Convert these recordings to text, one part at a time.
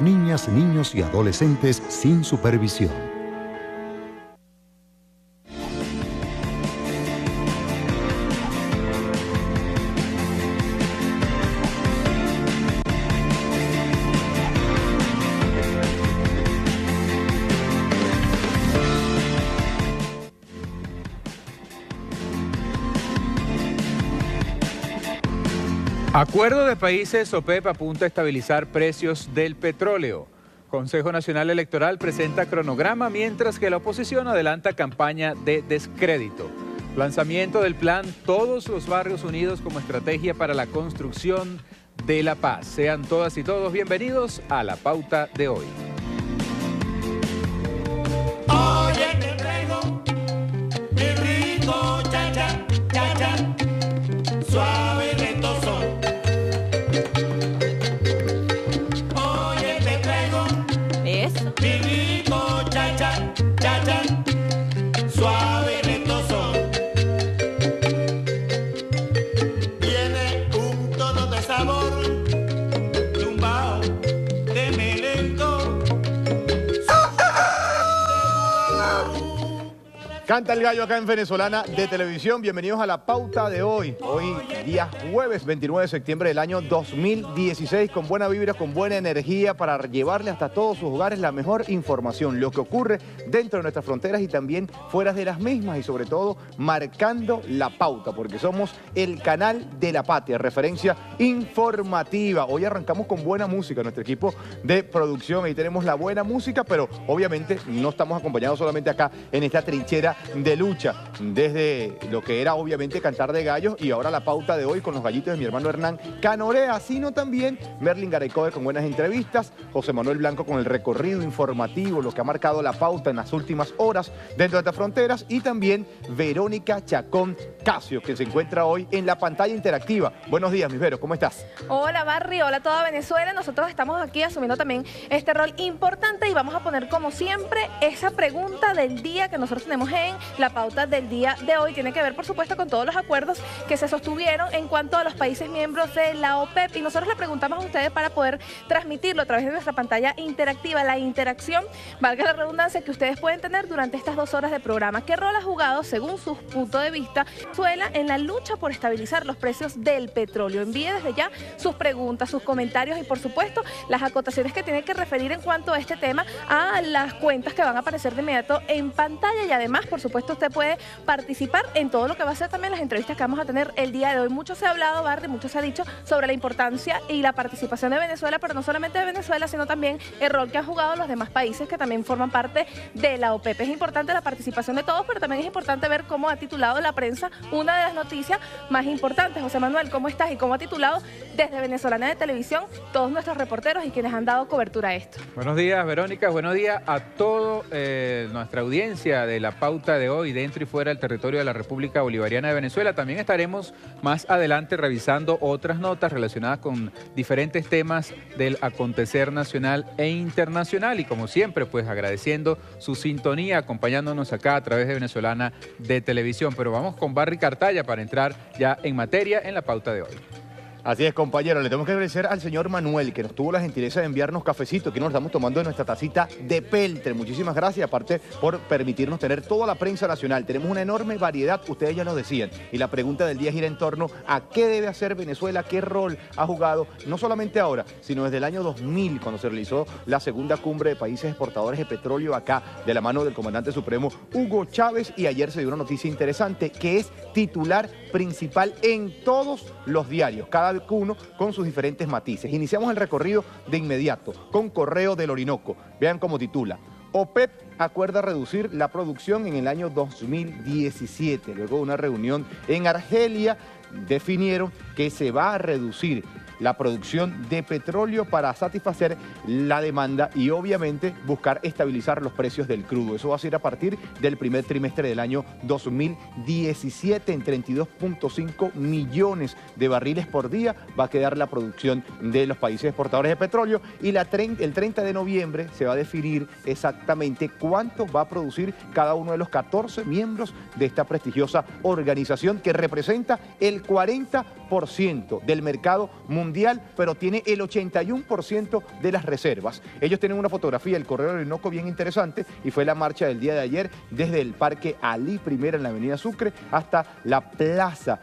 Niñas, niños y adolescentes sin supervisión. Acuerdo de países, OPEP apunta a estabilizar precios del petróleo. Consejo Nacional Electoral presenta cronograma mientras que la oposición adelanta campaña de descrédito. Lanzamiento del plan Todos los Barrios Unidos como estrategia para la construcción de la paz. Sean todas y todos bienvenidos a La Pauta de hoy. Oye, te traigo mi rico cha-cha, cha-cha, suave y rentoso. Oye, te traigo eso, mi rico cha-cha, cha-cha, suave y rentoso. Tiene un tono de sabor, tumbao, de melenco. Canta el gallo acá en Venezolana de Televisión. Bienvenidos a La Pauta de hoy. Hoy día jueves 29 de septiembre del año 2016, con buena vibra, con buena energía para llevarle hasta todos sus hogares la mejor información, lo que ocurre dentro de nuestras fronteras y también fuera de las mismas, y sobre todo marcando la pauta, porque somos el canal de la patria, referencia informativa. Hoy arrancamos con buena música, nuestro equipo de producción, ahí tenemos la buena música, pero obviamente no estamos acompañados solamente acá en esta trinchera de lucha, desde lo que era obviamente Cantar de Gallos y ahora La Pauta de hoy con los gallitos de mi hermano Hernán Canorea, sino también Merlin Garaycoe con buenas entrevistas, José Manuel Blanco con el recorrido informativo, lo que ha marcado la pauta en las últimas horas dentro de estas fronteras, y también Verónica Chacón Casio, que se encuentra hoy en la pantalla interactiva. Buenos días, mis Vero, ¿cómo estás? hola Barry, hola a toda Venezuela. Nosotros estamos aquí asumiendo también este rol importante y vamos a poner como siempre esa pregunta del día que nosotros tenemos en la pauta del día de hoy. Tiene que ver por supuesto con todos los acuerdos que se sostuvieron en cuanto a los países miembros de la OPEP, y nosotros le preguntamos a ustedes para poder transmitirlo a través de nuestra pantalla interactiva, la interacción, valga la redundancia, que ustedes pueden tener durante estas 2 horas de programa. ¿Qué rol ha jugado, según su punto de vista, Venezuela en la lucha por estabilizar los precios del petróleo? Envíe desde ya sus preguntas, sus comentarios y por supuesto las acotaciones que tiene que referir en cuanto a este tema a las cuentas que van a aparecer de inmediato en pantalla, y además por supuesto usted puede participar en todo lo que va a ser también las entrevistas que vamos a tener el día de hoy. Mucho se ha hablado, Barry, mucho se ha dicho sobre la importancia y la participación de Venezuela, pero no solamente de Venezuela, sino también el rol que han jugado los demás países que también forman parte de la OPEP. Es importante la participación de todos, pero también es importante ver cómo ha titulado la prensa una de las noticias más importantes. José Manuel, ¿cómo estás? ¿Y cómo ha titulado desde Venezolana de Televisión todos nuestros reporteros y quienes han dado cobertura a esto? Buenos días, Verónica. Buenos días a toda nuestra audiencia de La Pauta de hoy, dentro y fuera del territorio de la República Bolivariana de Venezuela. También estaremos más adelante revisando otras notas relacionadas con diferentes temas del acontecer nacional e internacional, y como siempre, pues agradeciendo su sintonía, acompañándonos acá a través de Venezolana de Televisión. Pero vamos con Barry Cartaya para entrar ya en materia en La Pauta de hoy. Así es, compañero. Le tenemos que agradecer al señor Manuel, que nos tuvo la gentileza de enviarnos cafecito, que nos estamos tomando de nuestra tacita de peltre. Muchísimas gracias, aparte por permitirnos tener toda la prensa nacional. Tenemos una enorme variedad, ustedes ya nos decían. Y la pregunta del día gira en torno a qué debe hacer Venezuela, qué rol ha jugado, no solamente ahora, sino desde el año 2000, cuando se realizó la segunda cumbre de países exportadores de petróleo acá, de la mano del comandante supremo Hugo Chávez. Y ayer se dio una noticia interesante, que es titular principal en todos los diarios, cada uno con sus diferentes matices. Iniciamos el recorrido de inmediato con Correo del Orinoco. Vean cómo titula: OPEP acuerda reducir la producción en el año 2017. Luego de una reunión en Argelia, definieron que se va a reducir la producción de petróleo para satisfacer la demanda y obviamente buscar estabilizar los precios del crudo. Eso va a ser a partir del primer trimestre del año 2017. En 32.5 millones de barriles por día va a quedar la producción de los países exportadores de petróleo, y el 30 de noviembre se va a definir exactamente cuánto va a producir cada uno de los 14 miembros de esta prestigiosa organización, que representa el 40% 30% del mercado mundial, pero tiene el 81% de las reservas. Ellos tienen una fotografía del Corredor Orinoco bien interesante y fue la marcha del día de ayer desde el Parque Alí I en la avenida Sucre hasta la plaza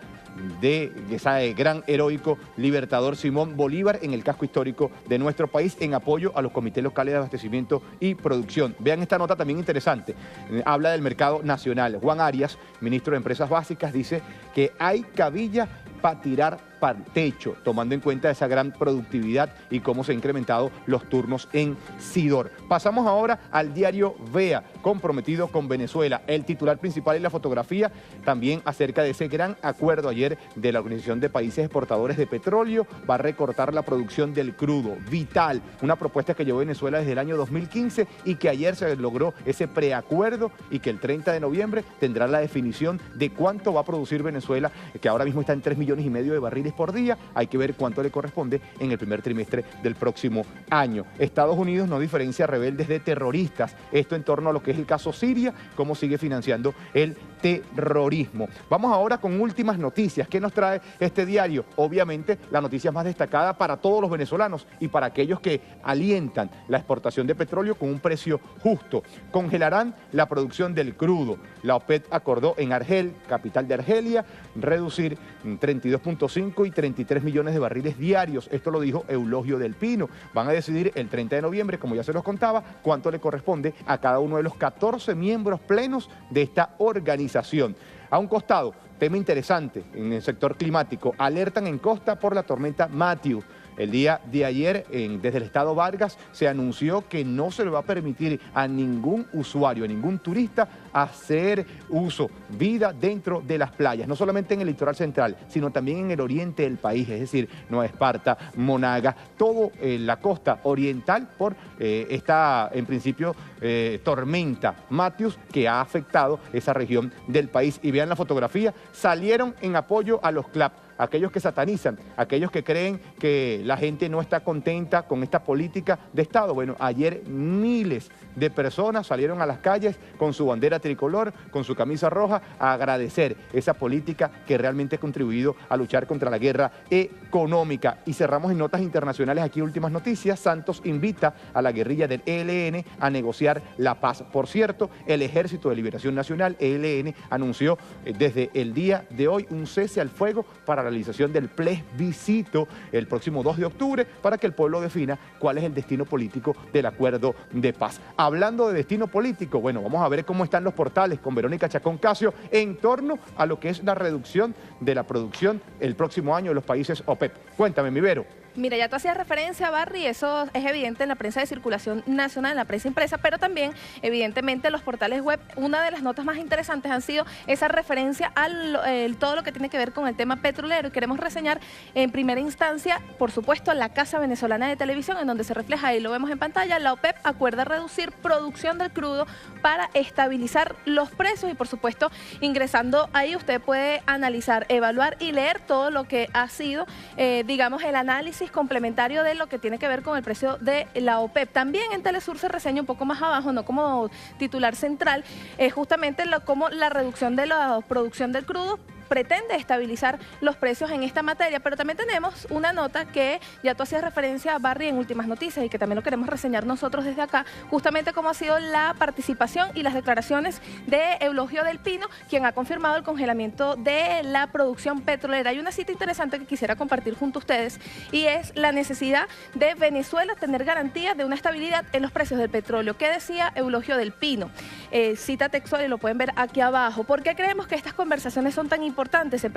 de ese gran heroico libertador Simón Bolívar en el casco histórico de nuestro país en apoyo a los comités locales de abastecimiento y producción. Vean esta nota también interesante, habla del mercado nacional. Juan Arias, ministro de Empresas Básicas, dice que hay cabilla para tirar para el techo, tomando en cuenta esa gran productividad y cómo se han incrementado los turnos en Sidor. Pasamos ahora al diario Vea, comprometido con Venezuela. El titular principal y la fotografía también acerca de ese gran acuerdo ayer de la Organización de Países Exportadores de Petróleo. Va a recortar la producción del crudo, vital, una propuesta que llevó Venezuela desde el año 2015 y que ayer se logró ese preacuerdo y que el 30 de noviembre tendrá la definición de cuánto va a producir Venezuela, que ahora mismo está en 3,5 millones de barriles por día. Hay que ver cuánto le corresponde en el primer trimestre del próximo año. Estados Unidos no diferencia rebeldes de terroristas. Esto en torno a lo que es el caso Siria, cómo sigue financiando el terrorismo. Vamos ahora con últimas noticias. ¿Qué nos trae este diario? Obviamente la noticia más destacada para todos los venezolanos y para aquellos que alientan la exportación de petróleo con un precio justo. Congelarán la producción del crudo. La OPEP acordó en Argel, capital de Argelia, reducir 32,5 y 33 millones de barriles diarios. Esto lo dijo Eulogio del Pino. Van a decidir el 30 de noviembre, como ya se los contaba, cuánto le corresponde a cada uno de los 14 miembros plenos de esta organización. A un costado, tema interesante en el sector climático, alertan en costa por la tormenta Matthew. El día de ayer, desde el estado Vargas, se anunció que no se le va a permitir a ningún usuario, a ningún turista, hacer uso, vida dentro de las playas, no solamente en el litoral central, sino también en el oriente del país, es decir, Nueva Esparta, Monaga, todo la costa oriental por esta, en principio, tormenta Matthew, que ha afectado esa región del país. Y vean la fotografía, salieron en apoyo a los CLAP, aquellos que satanizan, aquellos que creen que la gente no está contenta con esta política de Estado. Bueno, ayer miles de personas salieron a las calles con su bandera tricolor, con su camisa roja, a agradecer esa política que realmente ha contribuido a luchar contra la guerra económica. Y cerramos en notas internacionales, aquí últimas noticias. Santos invita a la guerrilla del ELN a negociar la paz. Por cierto, el Ejército de Liberación Nacional, ELN, anunció desde el día de hoy un cese al fuego para la realización del plebiscito el próximo 2 de octubre para que el pueblo defina cuál es el destino político del acuerdo de paz. Hablando de destino político, bueno, vamos a ver cómo están los portales con Verónica Chacón Casio en torno a lo que es la reducción de la producción el próximo año de los países OPEP. Cuéntame, mi Vero. Mira, ya tú hacías referencia, Barry, eso es evidente en la prensa de circulación nacional, en la prensa impresa, pero también, evidentemente, los portales web. Una de las notas más interesantes han sido esa referencia a todo lo que tiene que ver con el tema petrolero. Y queremos reseñar en primera instancia, por supuesto, la Casa Venezolana de Televisión, en donde se refleja, ahí lo vemos en pantalla, la OPEP acuerda reducir producción del crudo para estabilizar los precios y, por supuesto, ingresando ahí usted puede analizar, evaluar y leer todo lo que ha sido, digamos, el análisis complementario de lo que tiene que ver con el precio de la OPEP. También en Telesur se reseña un poco más abajo, no como titular central, justamente cómo la reducción de la producción del crudo pretende estabilizar los precios en esta materia, pero también tenemos una nota que ya tú hacías referencia a Barry en Últimas Noticias y que también lo queremos reseñar nosotros desde acá, justamente cómo ha sido la participación y las declaraciones de Eulogio del Pino, quien ha confirmado el congelamiento de la producción petrolera. Hay una cita interesante que quisiera compartir junto a ustedes y es la necesidad de Venezuela tener garantías de una estabilidad en los precios del petróleo. ¿Qué decía Eulogio del Pino? Cita textual y lo pueden ver aquí abajo. ¿Por qué creemos que estas conversaciones son tan importantes? Se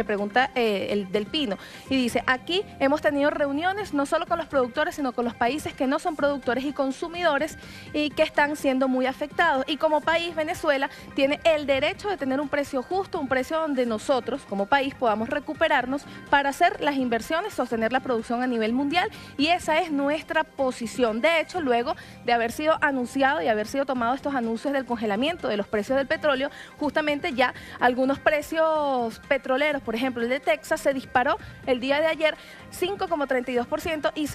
pregunta el del Pino y dice: aquí hemos tenido reuniones no solo con los productores sino con los países que no son productores y consumidores y que están siendo muy afectados, y como país Venezuela tiene el derecho de tener un precio justo, un precio donde nosotros como país podamos recuperarnos para hacer las inversiones, sostener la producción a nivel mundial, y esa es nuestra posición. De hecho, luego de haber sido anunciado y haber sido tomado estos anuncios del congelamiento de los precios del petróleo, justamente ya algunos precios petroleros, por ejemplo el de Texas, se disparó el día de ayer 5,32% y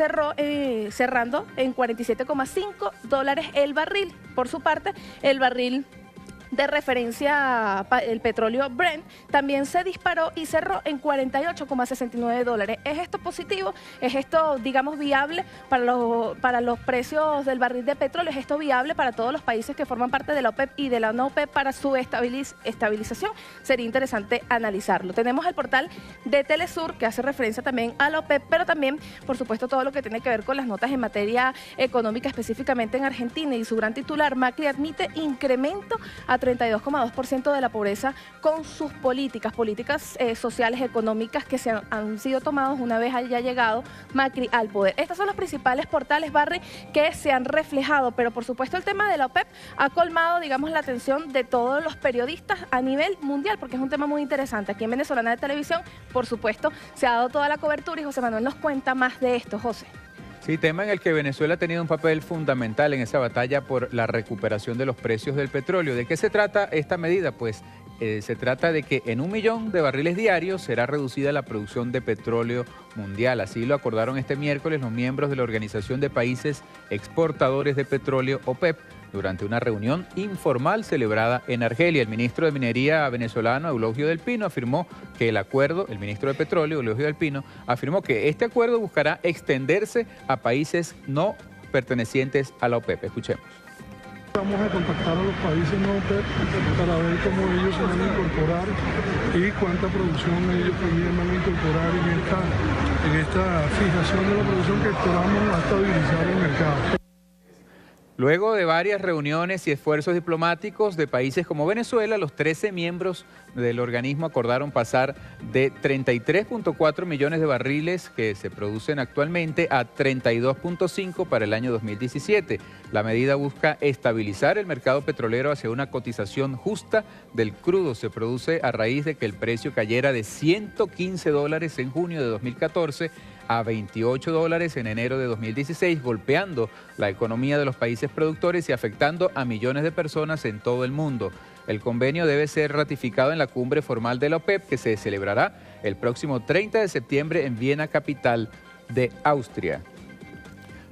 cerrando en $47,5 el barril. Por su parte, el barril de referencia, el petróleo Brent, también se disparó y cerró en 48,69 dólares. ¿Es esto positivo? ¿Es esto, digamos, viable para los precios del barril de petróleo? ¿Es esto viable para todos los países que forman parte de la OPEP y de la no OPEP para su estabilización? Sería interesante analizarlo. Tenemos el portal de Telesur, que hace referencia también a la OPEP, pero también, por supuesto, todo lo que tiene que ver con las notas en materia económica, específicamente en Argentina, y su gran titular, Macri admite incremento a 32,2% de la pobreza con sus políticas sociales, económicas que han sido tomadas una vez haya llegado Macri al poder. Estos son los principales portales, Barry, que se han reflejado, pero por supuesto el tema de la OPEP ha colmado, digamos, la atención de todos los periodistas a nivel mundial, porque es un tema muy interesante. Aquí en Venezolana de Televisión, por supuesto, se ha dado toda la cobertura y José Manuel nos cuenta más de esto. José. Sí, tema en el que Venezuela ha tenido un papel fundamental en esa batalla por la recuperación de los precios del petróleo. ¿De qué se trata esta medida? Pues se trata de que en 1 millón de barriles diarios será reducida la producción de petróleo mundial. Así lo acordaron este miércoles los miembros de la Organización de Países Exportadores de Petróleo, OPEP, durante una reunión informal celebrada en Argelia. El ministro de Minería venezolano, Eulogio del Pino, afirmó que el ministro de Petróleo, Eulogio del Pino, afirmó que este acuerdo buscará extenderse a países no pertenecientes a la OPEP. Escuchemos. Vamos a contactar a los países no OPEP para ver cómo ellos se van a incorporar y cuánta producción ellos también van a incorporar en esta fijación de la producción que esperamos a estabilizar el mercado. Luego de varias reuniones y esfuerzos diplomáticos de países como Venezuela, los 13 miembros del organismo acordaron pasar de 33,4 millones de barriles que se producen actualmente a 32,5 para el año 2017. La medida busca estabilizar el mercado petrolero hacia una cotización justa del crudo. Se produce a raíz de que el precio cayera de $115 en junio de 2014 a $28 en enero de 2016, golpeando la economía de los países productores y afectando a millones de personas en todo el mundo. El convenio debe ser ratificado en la cumbre formal de la OPEP, que se celebrará el próximo 30 de septiembre en Viena, capital de Austria.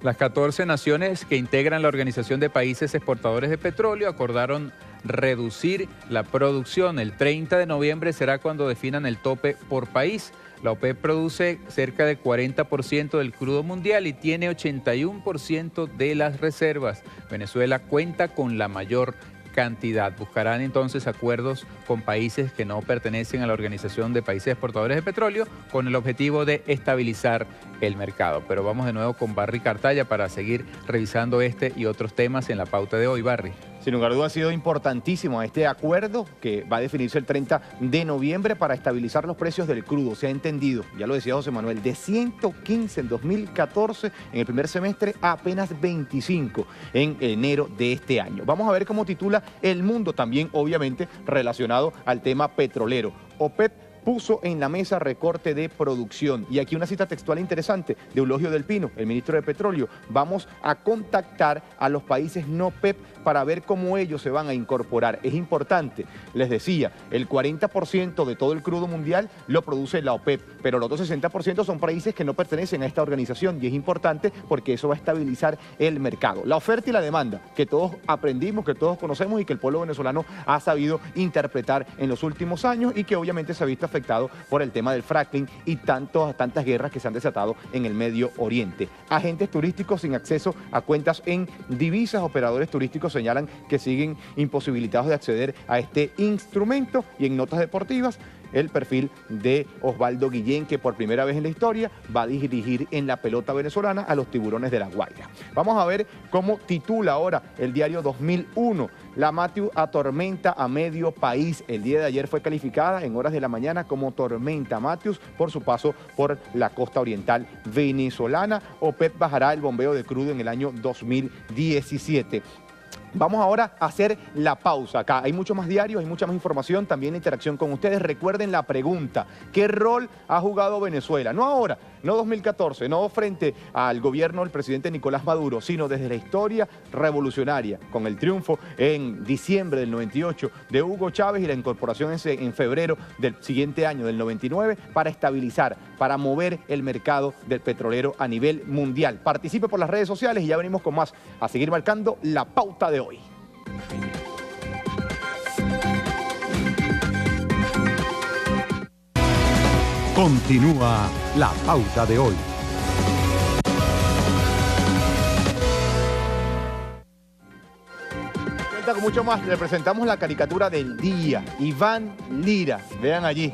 Las 14 naciones que integran la Organización de Países Exportadores de Petróleo acordaron reducir la producción. El 30 de noviembre será cuando definan el tope por país. La OPEP produce cerca del 40% del crudo mundial y tiene 81% de las reservas. Venezuela cuenta con la mayor cantidad. Buscarán entonces acuerdos con países que no pertenecen a la Organización de Países Exportadores de Petróleo con el objetivo de estabilizar el mercado. Pero vamos de nuevo con Barry Cartaya para seguir revisando este y otros temas en la pauta de hoy. Barry. Sin lugar a dudas ha sido importantísimo este acuerdo que va a definirse el 30 de noviembre para estabilizar los precios del crudo. Se ha entendido, ya lo decía José Manuel, de 115 en 2014 en el primer semestre a apenas 25 en enero de este año. Vamos a ver cómo titula El Mundo, también obviamente relacionado al tema petrolero. OPEP puso en la mesa recorte de producción. Y aquí una cita textual interesante de Eulogio del Pino, el ministro de Petróleo. Vamos a contactar a los países no OPEP para ver cómo ellos se van a incorporar. Es importante, les decía, el 40% de todo el crudo mundial lo produce la OPEP, pero el otro 60% son países que no pertenecen a esta organización y es importante porque eso va a estabilizar el mercado. La oferta y la demanda, que todos aprendimos, que todos conocemos y que el pueblo venezolano ha sabido interpretar en los últimos años y que obviamente se ha visto afectado por el tema del fracking y tantas guerras que se han desatado en el Medio Oriente. Agentes turísticos sin acceso a cuentas en divisas, operadores turísticos señalan que siguen imposibilitados de acceder a este instrumento. Y en notas deportivas, el perfil de Osvaldo Guillén, que por primera vez en la historia va a dirigir en la pelota venezolana a los Tiburones de La Guaira. Vamos a ver cómo titula ahora el diario 2001. La Matthew atormenta a medio país. El día de ayer fue calificada en horas de la mañana como tormenta Matthew por su paso por la costa oriental venezolana. OPEP bajará el bombeo de crudo en el año 2017. Vamos ahora a hacer la pausa. Acá hay mucho más diarios, hay mucha más información, también interacción con ustedes. Recuerden la pregunta, ¿qué rol ha jugado Venezuela? No ahora, no 2014, no frente al gobierno del presidente Nicolás Maduro, sino desde la historia revolucionaria, con el triunfo en diciembre del 98 de Hugo Chávez y la incorporación en febrero del siguiente año, del 99, para estabilizar, para mover el mercado del petrolero a nivel mundial. Participe por las redes sociales y ya venimos con más, a seguir marcando la pauta de hoy. Continúa La Pauta de Hoy. Cuenta con mucho más. Le presentamos la caricatura del día. Iván Lira. Vean allí.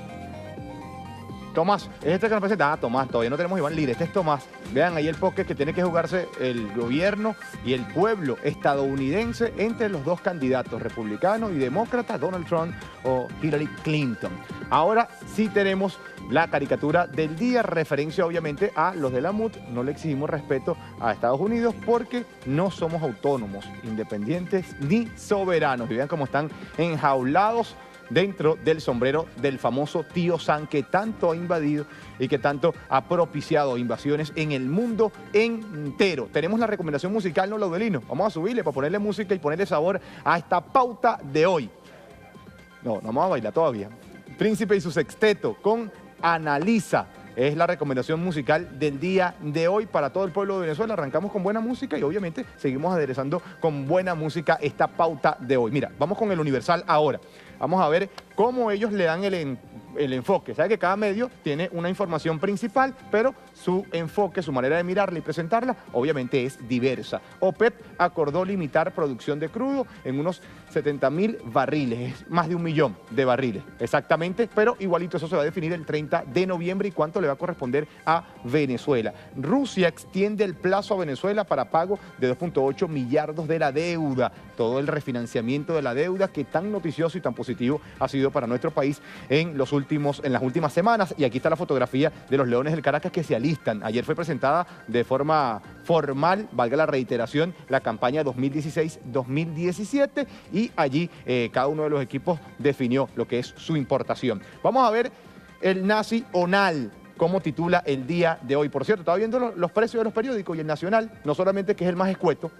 Tomás, ¿es este que nos presenta? Ah, Tomás, todavía no tenemos Iván Lira, este es Tomás. Vean ahí el póker que tiene que jugarse el gobierno y el pueblo estadounidense entre los dos candidatos, republicano y demócrata, Donald Trump o Hillary Clinton. Ahora sí tenemos la caricatura del día, referencia obviamente a los de la MUT. No le exigimos respeto a Estados Unidos porque no somos autónomos, independientes ni soberanos. Y vean cómo están enjaulados dentro del sombrero del famoso tío Sam, que tanto ha invadido y que tanto ha propiciado invasiones en el mundo entero. Tenemos la recomendación musical, ¿no, Laudelino? Vamos a subirle para ponerle música y ponerle sabor a esta pauta de hoy. No vamos a bailar todavía. Príncipe y su sexteto con Analiza. Es la recomendación musical del día de hoy para todo el pueblo de Venezuela. Arrancamos con buena música y obviamente seguimos aderezando con buena música esta pauta de hoy. Mira, vamos con el Universal ahora. Vamos a ver cómo ellos le dan el enfoque. Sabe que cada medio tiene una información principal, pero su enfoque, su manera de mirarla y presentarla, obviamente es diversa. OPEP acordó limitar producción de crudo en unos 70.000 barriles, es más de 1 millón de barriles, exactamente, pero igualito eso se va a definir el 30 de noviembre y cuánto le va a corresponder a Venezuela. Rusia extiende el plazo a Venezuela para pago de 2.8 millardos de la deuda, todo el refinanciamiento de la deuda que tan noticioso y tan positivo ha sido para nuestro país en las últimas semanas. Y aquí está la fotografía de los Leones del Caracas que se alistan. Ayer fue presentada de forma formal, valga la reiteración, la campaña 2016-2017 y allí cada uno de los equipos definió lo que es su importación. Vamos a ver el Nacional, como titula el día de hoy. Por cierto, estaba viendo los precios de los periódicos y el Nacional, no solamente que es el más escueto,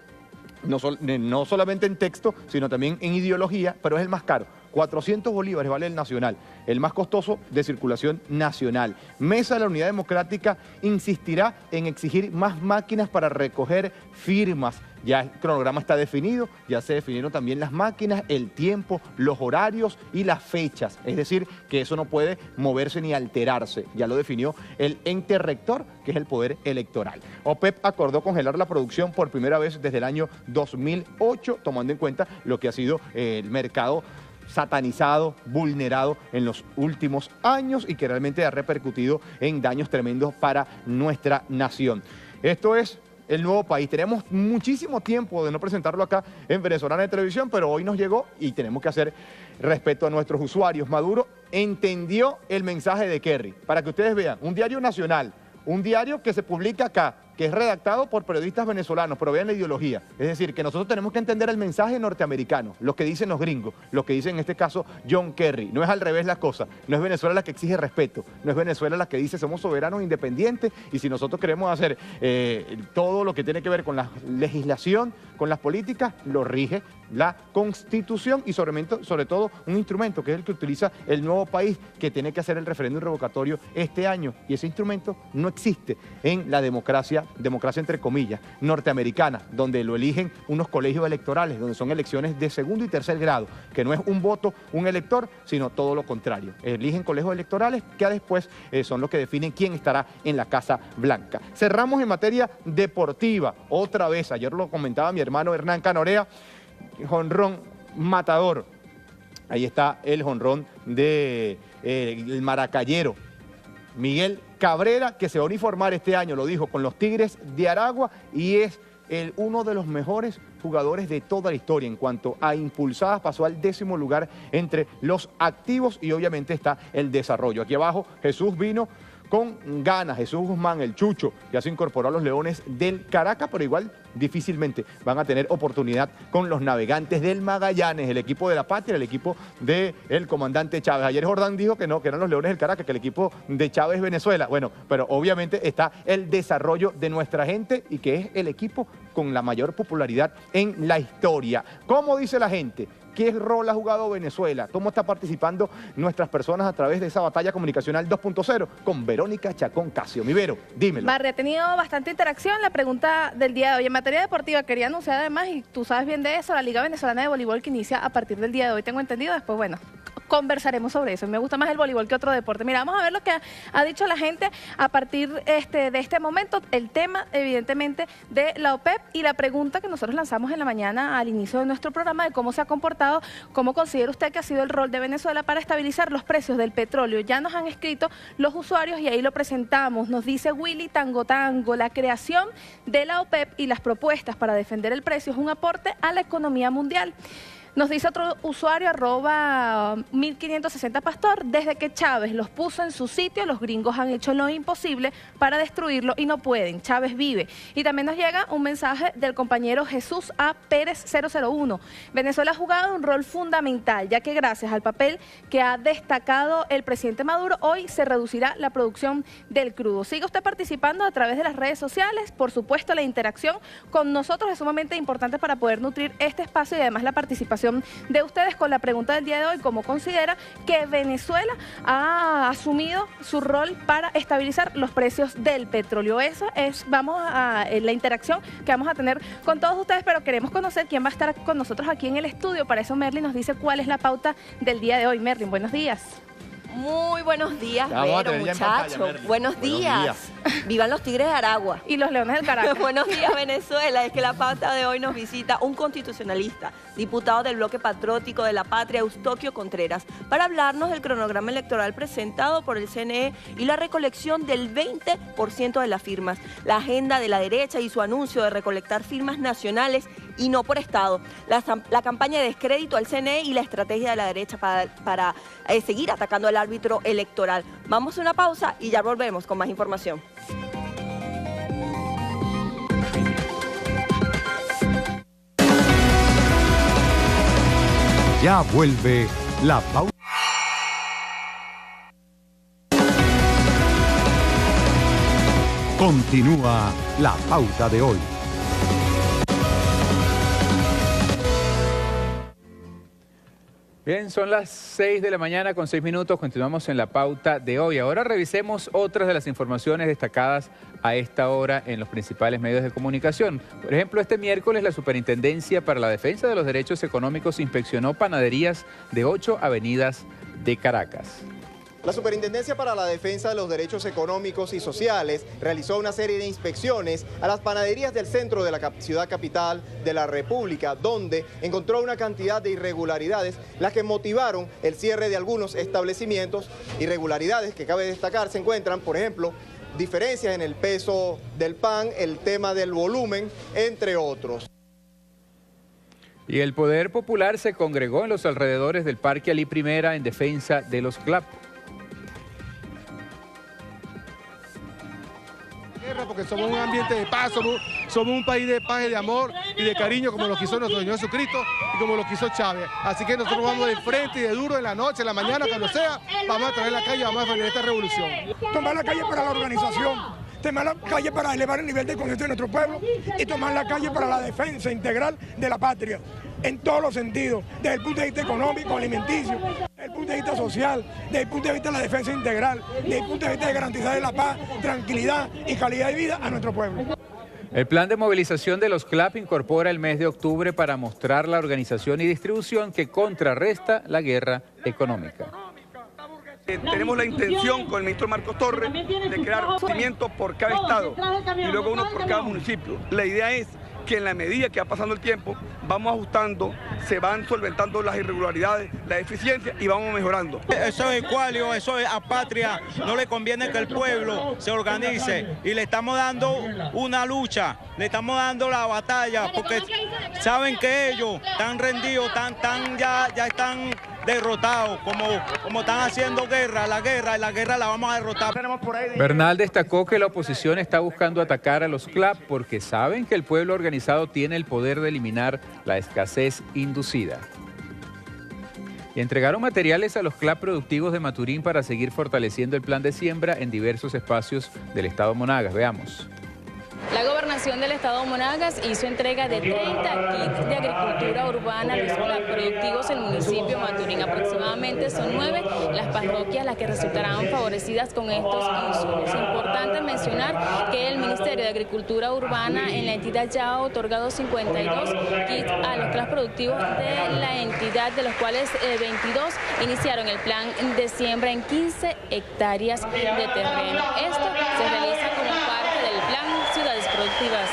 no solamente en texto, sino también en ideología, pero es el más caro. 400 bolívares vale el Nacional, el más costoso de circulación nacional. Mesa de la Unidad Democrática insistirá en exigir más máquinas para recoger firmas. Ya el cronograma está definido, ya se definieron también las máquinas, el tiempo, los horarios y las fechas. Es decir, que eso no puede moverse ni alterarse. Ya lo definió el ente rector, que es el Poder Electoral. OPEP acordó congelar la producción por primera vez desde el año 2008, tomando en cuenta lo que ha sido el mercado satanizado, vulnerado en los últimos años y que realmente ha repercutido en daños tremendos para nuestra nación. Esto es el nuevo país. Tenemos muchísimo tiempo de no presentarlo acá en Venezolana de Televisión, pero hoy nos llegó y tenemos que hacer respeto a nuestros usuarios. Maduro entendió el mensaje de Kerry. Para que ustedes vean, un diario nacional, un diario que se publica acá, que es redactado por periodistas venezolanos, pero vean la ideología. Es decir, que nosotros tenemos que entender el mensaje norteamericano, lo que dicen los gringos, lo que dice en este caso John Kerry. No es al revés la cosa, no es Venezuela la que exige respeto, no es Venezuela la que dice somos soberanos independientes y si nosotros queremos hacer todo lo que tiene que ver con la legislación, con las políticas, lo rige la Constitución y sobre todo un instrumento que es el que utiliza el nuevo país, que tiene que hacer el referéndum revocatorio este año y ese instrumento no existe en la democracia entre comillas, norteamericana, donde lo eligen unos colegios electorales, donde son elecciones de segundo y tercer grado, que no es un voto, un elector, sino todo lo contrario. Eligen colegios electorales que después son los que definen quién estará en la Casa Blanca. Cerramos en materia deportiva, otra vez, ayer lo comentaba mi hermano Hernán Canorea, jonrón matador. Ahí está el jonrón de el maracayero Miguel Cabrera, que se va a uniformar este año, lo dijo, con los Tigres de Aragua y es uno de los mejores jugadores de toda la historia. En cuanto a impulsadas, pasó al 10º lugar entre los activos y obviamente está el desarrollo. Aquí abajo Jesús vino con ganas, Jesús Guzmán, el Chucho, ya se incorporó a los Leones del Caracas, pero igual difícilmente van a tener oportunidad con los Navegantes del Magallanes, el equipo de la patria, el equipo del comandante Chávez. Ayer Jordán dijo que no, que eran los Leones del Caracas, que el equipo de Chávez es Venezuela. Bueno, pero obviamente está el desarrollo de nuestra gente y que es el equipo con la mayor popularidad en la historia. ¿Cómo dice la gente? ¿Qué rol ha jugado Venezuela? ¿Cómo está participando nuestras personas a través de esa batalla comunicacional 2.0 con Verónica Chacón Casio? Mi Vero, dímelo. Barry, ha tenido bastante interacción la pregunta del día de hoy. En materia deportiva, quería anunciar además, y tú sabes bien de eso, la Liga Venezolana de Voleibol que inicia a partir del día de hoy, tengo entendido. Después, bueno, conversaremos sobre eso. Me gusta más el voleibol que otro deporte. Mira, vamos a ver lo que ha dicho la gente a partir de este momento. El tema, evidentemente, de la OPEP y la pregunta que nosotros lanzamos en la mañana al inicio de nuestro programa de cómo se ha comportado, cómo considera usted que ha sido el rol de Venezuela para estabilizar los precios del petróleo. Ya nos han escrito los usuarios y ahí lo presentamos. Nos dice Willy Tango Tango, la creación de la OPEP y las propuestas para defender el precio es un aporte a la economía mundial. Nos dice otro usuario, @1560 Pastor, desde que Chávez los puso en su sitio, los gringos han hecho lo imposible para destruirlo y no pueden. Chávez vive. Y también nos llega un mensaje del compañero Jesús A. Pérez 001. Venezuela ha jugado un rol fundamental, ya que gracias al papel que ha destacado el presidente Maduro, hoy se reducirá la producción del crudo. Siga usted participando a través de las redes sociales. Por supuesto, la interacción con nosotros es sumamente importante para poder nutrir este espacio y además la participación de ustedes con la pregunta del día de hoy, cómo considera que Venezuela ha asumido su rol para estabilizar los precios del petróleo. Eso es, vamos a la interacción que vamos a tener con todos ustedes, pero queremos conocer quién va a estar con nosotros aquí en el estudio. Para eso Merlin nos dice cuál es la pauta del día de hoy. Merlin, buenos días. Muy buenos días, Vero, muchachos. Buenos días. Vivan los Tigres de Aragua. Y los Leones del Caracas. Buenos días, Venezuela. Es que la pauta de hoy nos visita un constitucionalista, diputado del Bloque Patriótico de la Patria, Eustoquio Contreras, para hablarnos del cronograma electoral presentado por el CNE y la recolección del 20% de las firmas, la agenda de la derecha y su anuncio de recolectar firmas nacionales y no por Estado, la campaña de descrédito al CNE y la estrategia de la derecha para seguir atacando al árbitro electoral. Vamos a una pausa y ya volvemos con más información. Ya vuelve la pauta. Continúa la pauta de hoy. Bien, son las 6 de la mañana con 6 minutos, continuamos en la pauta de hoy. Ahora revisemos otras de las informaciones destacadas a esta hora en los principales medios de comunicación. Por ejemplo, este miércoles la Superintendencia para la Defensa de los Derechos Económicos inspeccionó panaderías de 8 avenidas de Caracas. La Superintendencia para la Defensa de los Derechos Económicos y Sociales realizó una serie de inspecciones a las panaderías del centro de la ciudad capital de la República, donde encontró una cantidad de irregularidades, las que motivaron el cierre de algunos establecimientos. Irregularidades que cabe destacar se encuentran, por ejemplo, diferencias en el peso del pan, el tema del volumen, entre otros. Y el Poder Popular se congregó en los alrededores del Parque Alí Primera en defensa de los CLAP. Porque somos un ambiente de paz, somos un país de paz y de amor y de cariño, como lo quiso nuestro Señor Jesucristo y como lo quiso Chávez. Así que nosotros vamos de frente y de duro en la noche, en la mañana, cuando sea, vamos a traer la calle, vamos a defender esta revolución. Tomar la calle para la organización, tomar la calle para elevar el nivel de conciencia de nuestro pueblo y tomar la calle para la defensa integral de la patria, en todos los sentidos, desde el punto de vista económico, alimenticio, desde el punto de vista social, desde el punto de vista de la defensa integral, desde el punto de vista de garantizar la paz, tranquilidad y calidad de vida a nuestro pueblo. El plan de movilización de los CLAP incorpora el mes de octubre para mostrar la organización y distribución que contrarresta la guerra económica. Tenemos la intención con el ministro Marcos Torres de crear procedimientos por cada estado y luego uno por cada municipio. La idea es que en la medida que va pasando el tiempo, vamos ajustando, se van solventando las irregularidades, las deficiencias y vamos mejorando. Eso es ecuálio, eso es a patria, no le conviene que el pueblo se organice y le estamos dando una lucha, le estamos dando la batalla porque saben que ellos están rendidos, ya están derrotados, como están haciendo guerra la guerra la vamos a derrotar. Bernal destacó que la oposición está buscando atacar a los CLAP porque saben que el pueblo organizado tiene el poder de eliminar la escasez inducida. Y entregaron materiales a los CLAP productivos de Maturín para seguir fortaleciendo el plan de siembra en diversos espacios del estado Monagas. Veamos. La gobernación Gobernación del Estado Monagas hizo entrega de 30 kits de agricultura urbana a los productivos en el municipio Maturín. Aproximadamente son 9 las parroquias las que resultarán favorecidas con estos insumos. Importante mencionar que el Ministerio de Agricultura Urbana en la entidad ya ha otorgado 52 kits a los clas productivos de la entidad, de los cuales 22 iniciaron el plan de siembra en 15 hectáreas de terreno. Esto se realiza como parte del plan Ciudades Productivas.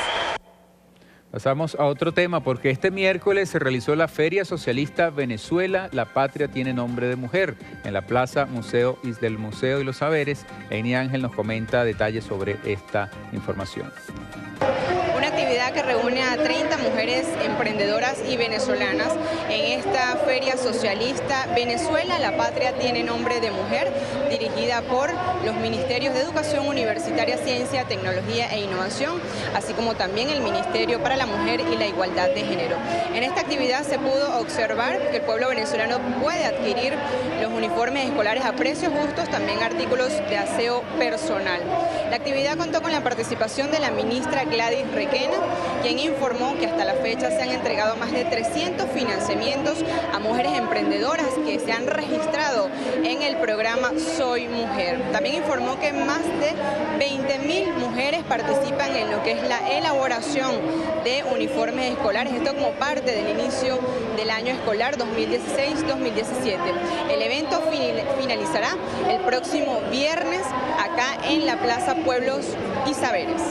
Pasamos a otro tema porque este miércoles se realizó la Feria Socialista Venezuela, la patria tiene nombre de mujer, en la Plaza Museo del Museo y los Saberes. Eni Ángel nos comenta detalles sobre esta información. Una actividad que reúne a 30 mujeres emprendedoras y venezolanas en esta Feria Socialista Venezuela, la patria tiene nombre de mujer, dirigida por los Ministerios de Educación Universitaria, Ciencia, Tecnología e Innovación, así como también el Ministerio para la Mujer y la Igualdad de Género. En esta actividad se pudo observar que el pueblo venezolano puede adquirir los uniformes escolares a precios justos, también artículos de aseo personal. La actividad contó con la participación de la ministra Gladys Requena, quien informó que hasta la fecha se han entregado más de 300 financiamientos a mujeres emprendedoras que se han registrado en el programa Soy Mujer. También informó que más de 20.000 mujeres participan en lo que es la elaboración de uniformes escolares, esto como parte del inicio del año escolar 2016-2017. El evento finalizará el próximo viernes acá en la Plaza Pueblos y Saberes.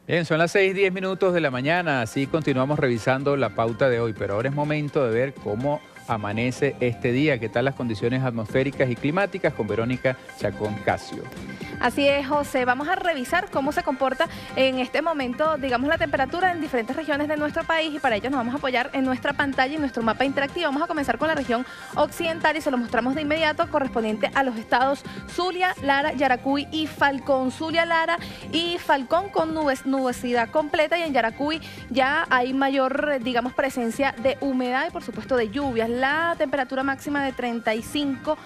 Bien, son las 6:10 de la mañana, así continuamos revisando la pauta de hoy, pero ahora es momento de ver cómo amanece este día, qué tal las condiciones atmosféricas y climáticas con Verónica Chacón Casio. Así es, José. Vamos a revisar cómo se comporta en este momento, digamos, la temperatura en diferentes regiones de nuestro país y para ello nos vamos a apoyar en nuestra pantalla y nuestro mapa interactivo. Vamos a comenzar con la región occidental y se lo mostramos de inmediato, correspondiente a los estados Zulia, Lara, Yaracuy y Falcón. Zulia, Lara y Falcón con nubosidad completa y en Yaracuy ya hay mayor, digamos, presencia de humedad y por supuesto de lluvias. La temperatura máxima de 35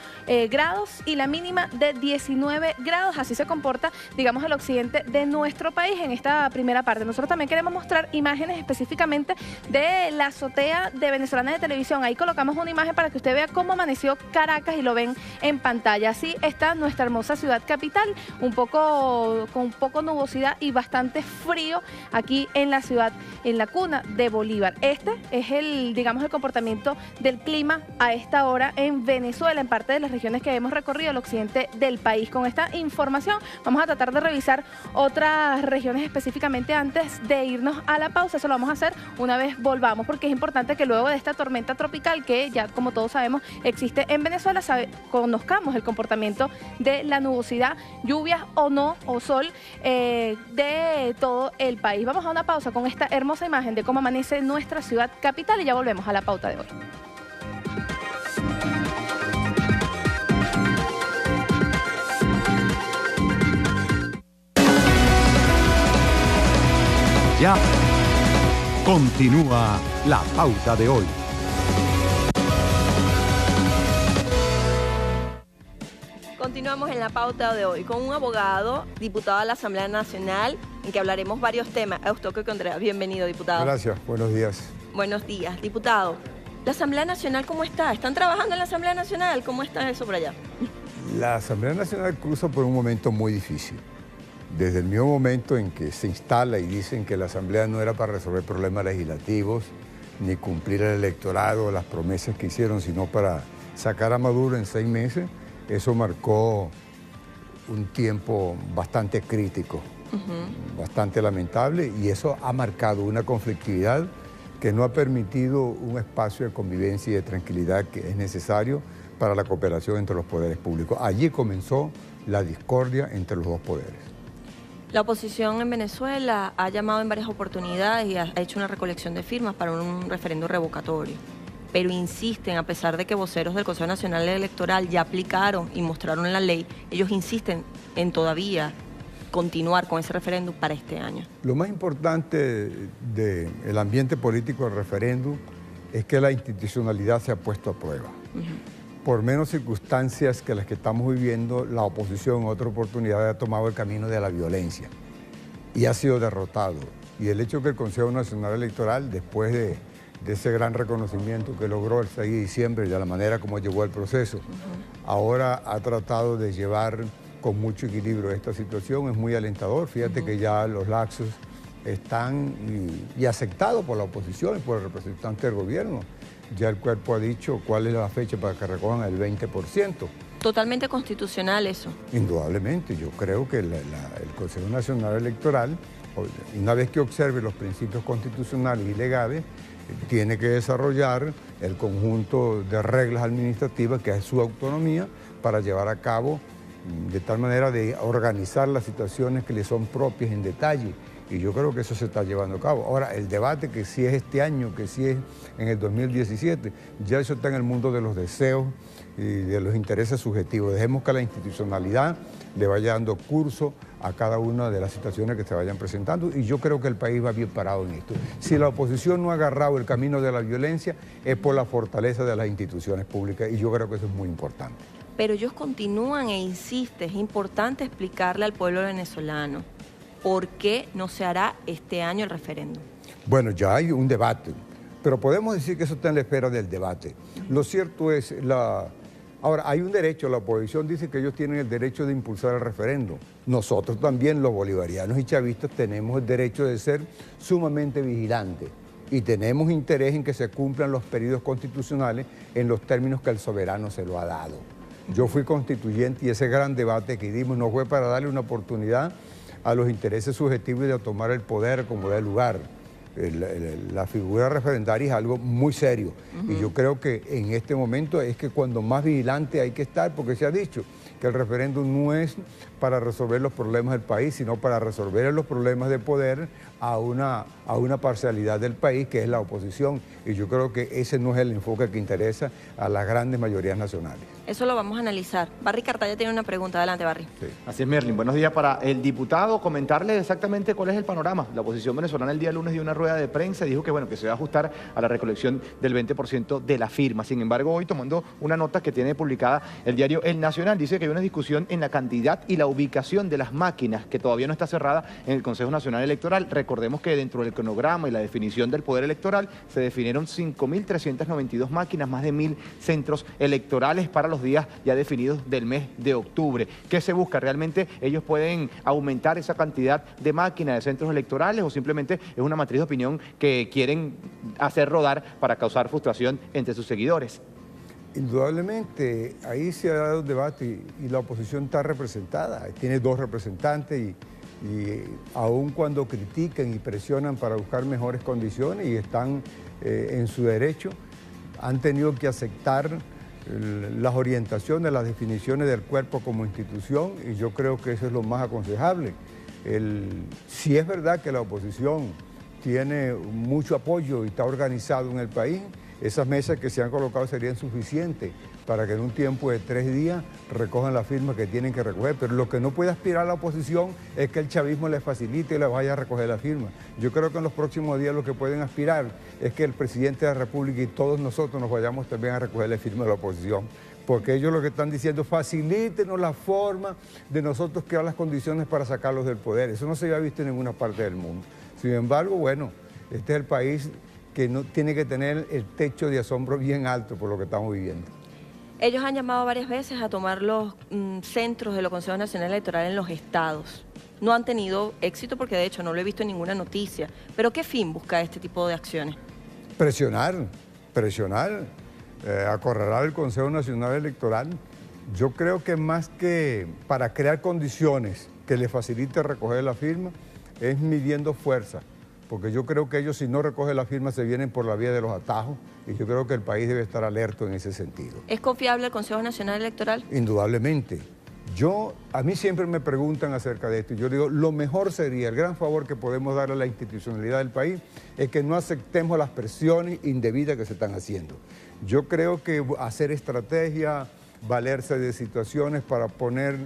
grados y la mínima de 19 grados. Así se comporta, digamos, el occidente de nuestro país en esta primera parte. Nosotros también queremos mostrar imágenes específicamente de la azotea de Venezolana de Televisión. Ahí colocamos una imagen para que usted vea cómo amaneció Caracas y lo ven en pantalla. Así está nuestra hermosa ciudad capital, con un poco nubosidad y bastante frío aquí en la ciudad, en la cuna de Bolívar. Este es digamos, el comportamiento del clima a esta hora en Venezuela, en parte de las regiones que hemos recorrido, el occidente del país. Con esta información vamos a tratar de revisar otras regiones específicamente antes de irnos a la pausa. Eso lo vamos a hacer una vez volvamos, porque es importante que luego de esta tormenta tropical que ya, como todos sabemos, existe en Venezuela, conozcamos el comportamiento de la nubosidad, lluvias o no, o sol de todo el país. Vamos a una pausa con esta hermosa imagen de cómo amanece nuestra ciudad capital y ya volvemos a la pauta de hoy. Ya continúa la pauta de hoy. Continuamos en la pauta de hoy con un abogado, diputado de la Asamblea Nacional, en que hablaremos varios temas. Eustokio Contreras, bienvenido, diputado. Gracias, buenos días. Buenos días, diputado. ¿La Asamblea Nacional cómo está? ¿Están trabajando en la Asamblea Nacional? ¿Cómo está eso por allá? La Asamblea Nacional cruza por un momento muy difícil. Desde el mismo momento en que se instala y dicen que la Asamblea no era para resolver problemas legislativos, ni cumplir el electorado, las promesas que hicieron, sino para sacar a Maduro en 6 meses, eso marcó un tiempo bastante crítico, bastante lamentable, y eso ha marcado una conflictividad que no ha permitido un espacio de convivencia y de tranquilidad que es necesario para la cooperación entre los poderes públicos. Allí comenzó la discordia entre los dos poderes. La oposición en Venezuela ha llamado en varias oportunidades y ha hecho una recolección de firmas para un referendo revocatorio, pero insisten, a pesar de que voceros del Consejo Nacional Electoral ya aplicaron y mostraron la ley, ellos insisten en todavía continuar con ese referéndum para este año. Lo más importante del ambiente político del referéndum es que la institucionalidad se ha puesto a prueba. Por menos circunstancias que las que estamos viviendo, la oposición en otra oportunidad ha tomado el camino de la violencia. y ha sido derrotado. Y el hecho que el Consejo Nacional Electoral, después de ese gran reconocimiento que logró el 6 de diciembre y de la manera como llevó el proceso, ahora ha tratado de llevar con mucho equilibrio esta situación, es muy alentador. Fíjate que ya los laxos están y aceptados por la oposición y por el representante del gobierno. Ya el cuerpo ha dicho cuál es la fecha para que recojan el 20%. Totalmente constitucional eso. Indudablemente, yo creo que el Consejo Nacional Electoral, una vez que observe los principios constitucionales y legales, tiene que desarrollar el conjunto de reglas administrativas que es su autonomía para llevar a cabo de tal manera de organizar las situaciones que le son propias en detalle. Y yo creo que eso se está llevando a cabo. Ahora, el debate que si es este año, que si es en el 2017, ya eso está en el mundo de los deseos y de los intereses subjetivos. Dejemos que la institucionalidad le vaya dando curso a cada una de las situaciones que se vayan presentando, y yo creo que el país va bien parado en esto. Si la oposición no ha agarrado el camino de la violencia, es por la fortaleza de las instituciones públicas, y yo creo que eso es muy importante. Pero ellos continúan e insisten, es importante explicarle al pueblo venezolano por qué no se hará este año el referéndum. Bueno, ya hay un debate, pero podemos decir que eso está en la espera del debate. Lo cierto es, ahora hay un derecho, la oposición dice que ellos tienen el derecho de impulsar el referéndum. Nosotros también, los bolivarianos y chavistas, tenemos el derecho de ser sumamente vigilantes y tenemos interés en que se cumplan los periodos constitucionales en los términos que el soberano se lo ha dado. Yo fui constituyente y ese gran debate que dimos no fue para darle una oportunidad a los intereses subjetivos de tomar el poder como da lugar. La figura referendaria es algo muy serio y yo creo que en este momento es que cuando más vigilante hay que estar, porque se ha dicho que el referéndum no es para resolver los problemas del país, sino para resolver los problemas de poder a una parcialidad del país que es la oposición, y yo creo que ese no es el enfoque que interesa a las grandes mayorías nacionales. Eso lo vamos a analizar. Barry Cartaya tiene una pregunta. Adelante, Barry. Sí. Así es, Merlin. Buenos días para el diputado. Comentarle exactamente cuál es el panorama. La oposición venezolana el día lunes dio una rueda de prensa y dijo que, bueno, que se va a ajustar a la recolección del 20% de la firma. Sin embargo, hoy tomando una nota que tiene publicada el diario El Nacional, dice que hay una discusión en la cantidad y la ubicación de las máquinas que todavía no está cerrada en el Consejo Nacional Electoral. Recordemos que dentro del cronograma y la definición del poder electoral se definieron 5.392 máquinas, más de 1.000 centros electorales para los días ya definidos del mes de octubre. ¿Qué se busca? ¿Realmente ellos pueden aumentar esa cantidad de máquinas de centros electorales o simplemente es una matriz de opinión que quieren hacer rodar para causar frustración entre sus seguidores? Indudablemente, ahí se ha dado un debate y la oposición está representada, tiene dos representantes y aun cuando critican y presionan para buscar mejores condiciones y están en su derecho, han tenido que aceptar las orientaciones, las definiciones del cuerpo como institución, y yo creo que eso es lo más aconsejable. Si es verdad que la oposición tiene mucho apoyo y está organizado en el país, esas mesas que se han colocado serían suficientes para que en un tiempo de 3 días recojan la firma que tienen que recoger. Pero lo que no puede aspirar la oposición es que el chavismo les facilite y les vaya a recoger la firma. Yo creo que en los próximos días lo que pueden aspirar es que el presidente de la República y todos nosotros nos vayamos también a recoger la firma de la oposición. Porque ellos lo que están diciendo, facilítenos la forma de nosotros crear las condiciones para sacarlos del poder. Eso no se había visto en ninguna parte del mundo. Sin embargo, bueno, este es el país que no tiene que tener el techo de asombro bien alto por lo que estamos viviendo. Ellos han llamado varias veces a tomar los centros de los Consejos Nacional Electoral en los estados. No han tenido éxito porque de hecho no lo he visto en ninguna noticia. ¿Pero qué fin busca este tipo de acciones? Presionar, acorralar el Consejo Nacional Electoral. Yo creo que más que para crear condiciones que le facilite recoger la firma, es midiendo fuerza. Porque yo creo que ellos, si no recogen la firma, se vienen por la vía de los atajos, y yo creo que el país debe estar alerta en ese sentido. ¿Es confiable el Consejo Nacional Electoral? Indudablemente. A mí siempre me preguntan acerca de esto, y yo digo, lo mejor sería, el gran favor que podemos darle a la institucionalidad del país, es que no aceptemos las presiones indebidas que se están haciendo. Yo creo que hacer estrategia, valerse de situaciones para poner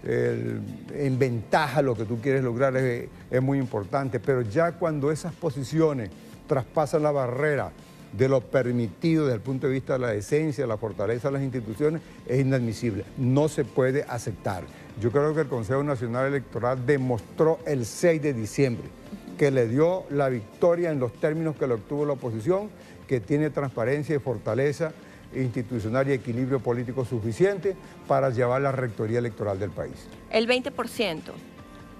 en ventaja lo que tú quieres lograr es muy importante, pero ya cuando esas posiciones traspasan la barrera de lo permitido desde el punto de vista de la decencia, la fortaleza de las instituciones, es inadmisible. No se puede aceptar. Yo creo que el Consejo Nacional Electoral demostró el 6 de diciembre que le dio la victoria en los términos que lo obtuvo la oposición, que tiene transparencia y fortaleza institucional y equilibrio político suficiente para llevar la rectoría electoral del país. El 20%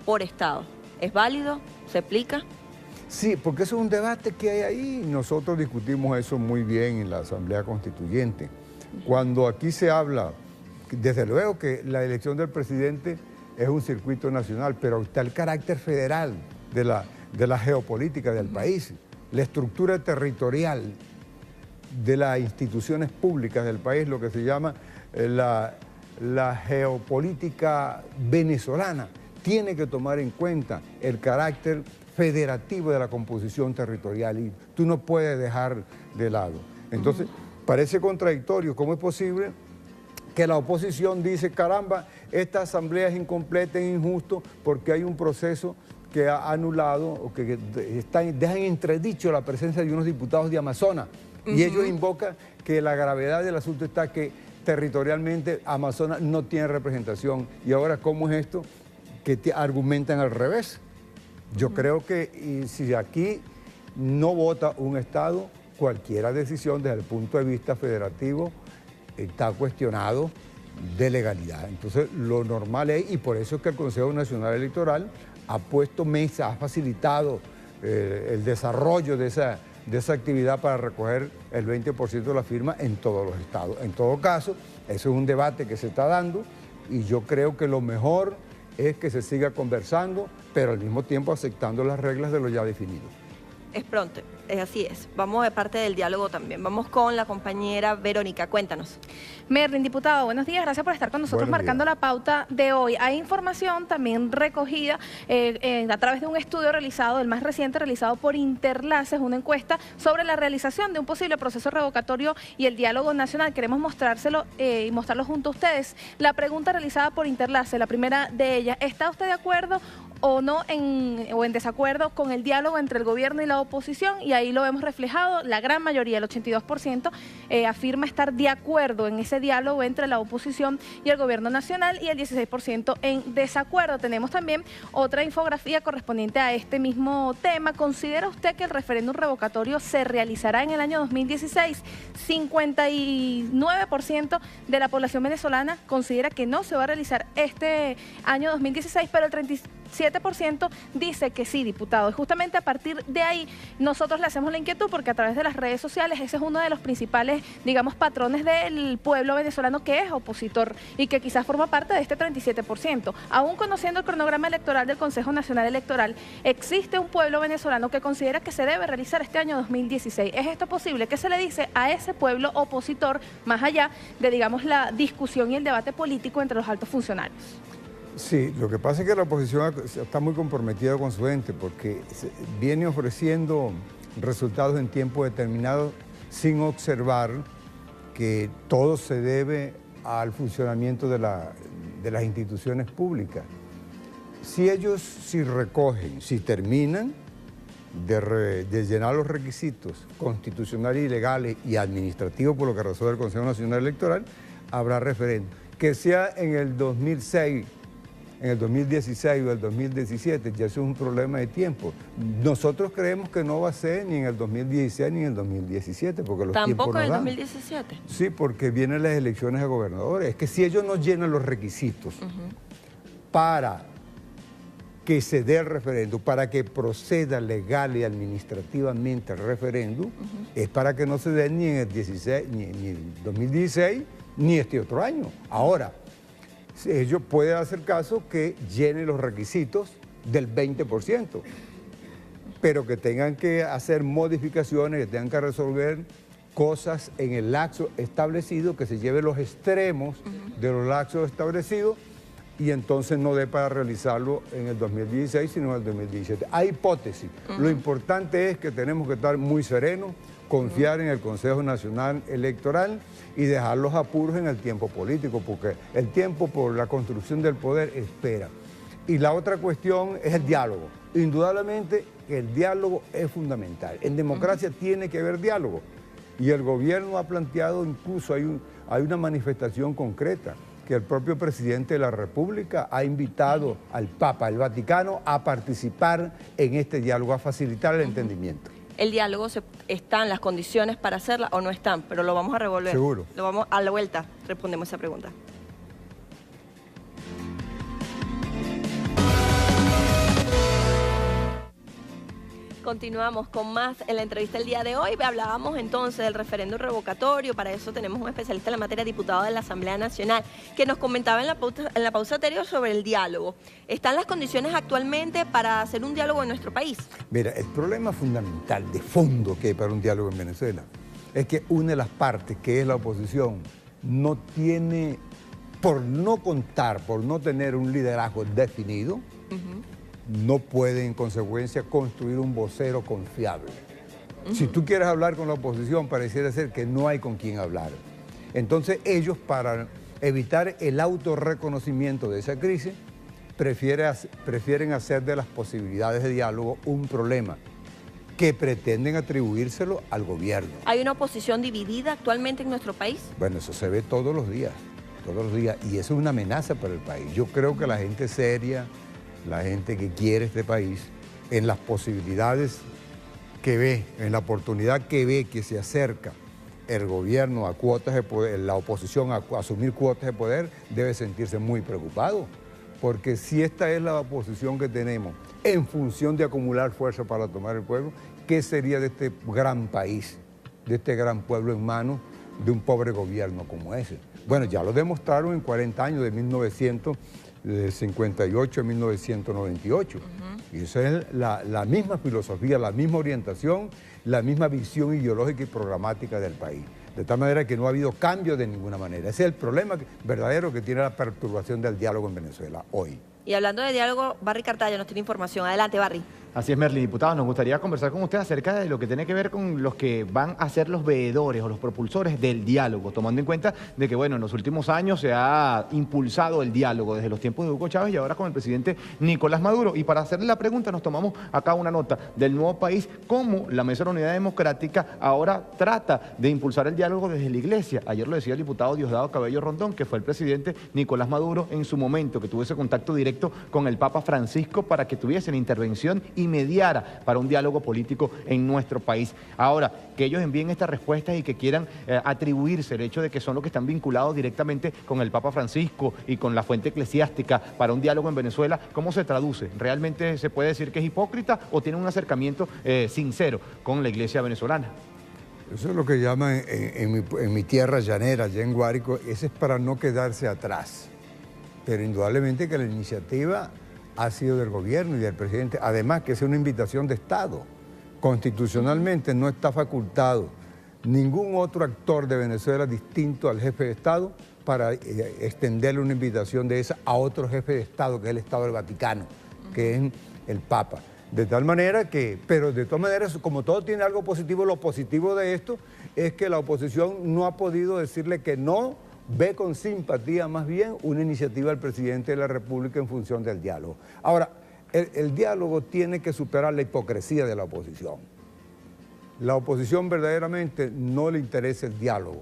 por estado, ¿es válido? ¿Se aplica? Sí, porque eso es un debate que hay ahí. Nosotros discutimos eso muy bien en la Asamblea Constituyente. Cuando aquí se habla, desde luego que la elección del presidente es un circuito nacional, pero está el carácter federal de la geopolítica del país, la estructura territorial de las instituciones públicas del país, lo que se llama la geopolítica venezolana, tiene que tomar en cuenta el carácter federativo de la composición territorial y tú no puedes dejar de lado. Entonces, parece contradictorio. ¿Cómo es posible que la oposición dice, caramba, esta asamblea es incompleta e injusto porque hay un proceso que ha anulado o que dejan entredicho la presencia de unos diputados de Amazonas? Y ellos invocan que la gravedad del asunto está que territorialmente Amazonas no tiene representación. Y ahora, ¿cómo es esto? Que argumentan al revés. Yo creo que si aquí no vota un Estado, cualquier decisión desde el punto de vista federativo está cuestionado de legalidad. Entonces, lo normal es, y por eso es que el Consejo Nacional Electoral ha puesto mesas, ha facilitado el desarrollo de esa actividad para recoger el 20% de la firma en todos los estados. En todo caso, eso es un debate que se está dando y yo creo que lo mejor es que se siga conversando, pero al mismo tiempo aceptando las reglas de lo ya definido. Es pronto, así es. Vamos de parte del diálogo también. Vamos con la compañera Verónica, cuéntanos. Merlin, diputado, buenos días, gracias por estar con nosotros marcando la pauta de hoy. Hay información también recogida a través de un estudio realizado, el más reciente realizado por Interlaces, una encuesta sobre la realización de un posible proceso revocatorio y el diálogo nacional. Queremos mostrárselo y mostrarlo junto a ustedes. La pregunta realizada por Interlaces, la primera de ellas, ¿está usted de acuerdo o no o en desacuerdo con el diálogo entre el gobierno y la oposición? Y ahí lo vemos reflejado, la gran mayoría, el 82%, afirma estar de acuerdo en ese diálogo entre la oposición y el gobierno nacional y el 16% en desacuerdo. Tenemos también otra infografía correspondiente a este mismo tema. ¿Considera usted que el referéndum revocatorio se realizará en el año 2016? 59% de la población venezolana considera que no se va a realizar este año 2016, pero el 37% dice que sí, diputado. Y justamente a partir de ahí nosotros le hacemos la inquietud porque a través de las redes sociales ese es uno de los principales, digamos, patrones del pueblo venezolano que es opositor y que quizás forma parte de este 37%. Aún conociendo el cronograma electoral del Consejo Nacional Electoral, existe un pueblo venezolano que considera que se debe realizar este año 2016. ¿Es esto posible? ¿Qué se le dice a ese pueblo opositor más allá de, digamos, la discusión y el debate político entre los altos funcionarios? Sí, lo que pasa es que la oposición está muy comprometida con su ente porque viene ofreciendo resultados en tiempo determinado sin observar que todo se debe al funcionamiento de las instituciones públicas. Si ellos recogen, si terminan de llenar los requisitos constitucionales y legales y administrativos por lo que resuelve el Consejo Nacional Electoral, habrá referéndum. Que sea en el 2006, en el 2016 o el 2017, ya eso es un problema de tiempo. Nosotros creemos que no va a ser ni en el 2016 ni en el 2017, porque los tiempos no dan. ¿Tampoco en el 2017? Sí, porque vienen las elecciones a gobernadores. Es que si ellos no llenan los requisitos para que se dé el referéndum, para que proceda legal y administrativamente el referéndum, es para que no se dé ni en el 16, ni el 2016, ni este otro año. Ahora, ellos pueden hacer caso que llenen los requisitos del 20%, pero que tengan que hacer modificaciones, que tengan que resolver cosas en el lapso establecido, que se lleven los extremos de los lapsos establecidos y entonces no dé para realizarlo en el 2016, sino en el 2017. Hay hipótesis. Lo importante es que tenemos que estar muy serenos, confiar en el Consejo Nacional Electoral y dejar los apuros en el tiempo político, porque el tiempo por la construcción del poder espera. Y la otra cuestión es el diálogo. Indudablemente que el diálogo es fundamental. En democracia tiene que haber diálogo. Y el gobierno ha planteado, incluso hay una manifestación concreta, que el propio presidente de la República ha invitado al Papa, al Vaticano, a participar en este diálogo, a facilitar el entendimiento. El diálogo, ¿están las condiciones para hacerla o no están? Pero lo vamos a revolver. Seguro. Lo vamos a la vuelta, respondemos esa pregunta. Continuamos con más en la entrevista del día de hoy. Hablábamos entonces del referéndum revocatorio. Para eso tenemos un especialista en la materia, diputado de la Asamblea Nacional, que nos comentaba en la pausa anterior sobre el diálogo. ¿Están las condiciones actualmente para hacer un diálogo en nuestro país? Mira, el problema fundamental de fondo que hay para un diálogo en Venezuela es que una de las partes, que es la oposición, no tiene, por no contar, por no tener un liderazgo definido, no puede en consecuencia construir un vocero confiable. Si tú quieres hablar con la oposición, pareciera ser que no hay con quién hablar. Entonces ellos, para evitar el autorreconocimiento de esa crisis, prefieren hacer de las posibilidades de diálogo un problema que pretenden atribuírselo al gobierno. ¿Hay una oposición dividida actualmente en nuestro país? Bueno, eso se ve todos los días, y eso es una amenaza para el país. Yo creo que la gente seria, la gente que quiere este país, en las posibilidades que ve, en la oportunidad que ve que se acerca el gobierno a cuotas de poder, la oposición a asumir cuotas de poder, debe sentirse muy preocupado, porque si esta es la oposición que tenemos en función de acumular fuerza para tomar el pueblo, ¿qué sería de este gran país, de este gran pueblo en manos de un pobre gobierno como ese? Bueno, ya lo demostraron en 40 años, de 1958 a 1998. Y esa es la misma filosofía, la misma orientación, la misma visión ideológica y programática del país. De tal manera que no ha habido cambio de ninguna manera. Ese es el problema verdadero que tiene la perturbación del diálogo en Venezuela hoy. Y hablando de diálogo, Barry Cartaya nos tiene información. Adelante, Barry. Así es, Merlin. Diputado, nos gustaría conversar con usted acerca de lo que tiene que ver con los que van a ser los veedores o los propulsores del diálogo, tomando en cuenta de que, bueno, en los últimos años se ha impulsado el diálogo desde los tiempos de Hugo Chávez y ahora con el presidente Nicolás Maduro. Y para hacerle la pregunta nos tomamos acá una nota del Nuevo País, cómo la Mesa de la Unidad Democrática ahora trata de impulsar el diálogo desde la Iglesia. Ayer lo decía el diputado Diosdado Cabello Rondón, que fue el presidente Nicolás Maduro en su momento, que tuvo ese contacto directo con el Papa Francisco para que tuviesen intervención y mediara para un diálogo político en nuestro país. Ahora, que ellos envíen estas respuestas y que quieran atribuirse el hecho de que son los que están vinculados directamente con el Papa Francisco y con la fuente eclesiástica para un diálogo en Venezuela, ¿cómo se traduce? ¿Realmente se puede decir que es hipócrita o tiene un acercamiento sincero con la iglesia venezolana? Eso es lo que llaman en mi tierra llanera, allá en Guárico, ese es para no quedarse atrás. Pero indudablemente que la iniciativa ha sido del gobierno y del presidente, además que es una invitación de Estado. Constitucionalmente no está facultado ningún otro actor de Venezuela distinto al jefe de Estado para extenderle una invitación de esa a otro jefe de Estado, que es el Estado del Vaticano, que es el Papa. De tal manera que, pero de todas maneras, como todo tiene algo positivo, lo positivo de esto es que la oposición no ha podido decirle que no, ve con simpatía más bien una iniciativa del presidente de la República en función del diálogo. Ahora, el diálogo tiene que superar la hipocresía de la oposición. La oposición verdaderamente no le interesa el diálogo,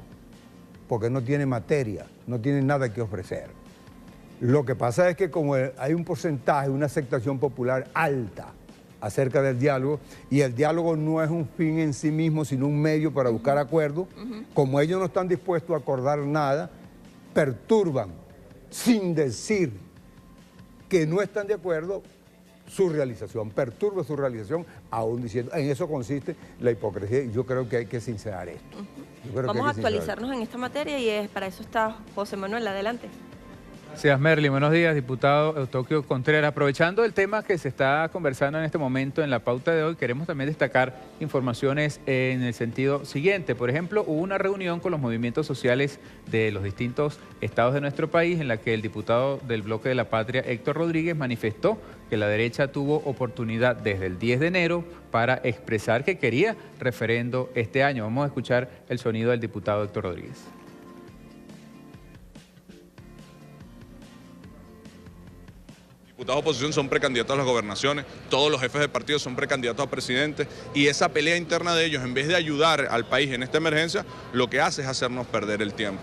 porque no tiene materia, no tiene nada que ofrecer. Lo que pasa es que como hay un porcentaje, una aceptación popular alta acerca del diálogo, y el diálogo no es un fin en sí mismo, sino un medio para buscar acuerdos, como ellos no están dispuestos a acordar nada, perturban, sin decir que no están de acuerdo, su realización, perturba su realización, aún diciendo, en eso consiste la hipocresía, y yo creo que hay que sincerar esto. Vamos a actualizarnos en esta materia y para eso está José Manuel, adelante. Gracias, Merlin. Buenos días, diputado Eustoquio Contreras. Aprovechando el tema que se está conversando en este momento en la pauta de hoy, queremos también destacar informaciones en el sentido siguiente. Por ejemplo, hubo una reunión con los movimientos sociales de los distintos estados de nuestro país en la que el diputado del Bloque de la Patria, Héctor Rodríguez, manifestó que la derecha tuvo oportunidad desde el 10 de enero para expresar que quería referendo este año. Vamos a escuchar el sonido del diputado Héctor Rodríguez. diputados de oposición son precandidatos a las gobernaciones, todos los jefes de partido son precandidatos a presidentes, y esa pelea interna de ellos, en vez de ayudar al país en esta emergencia, lo que hace es hacernos perder el tiempo.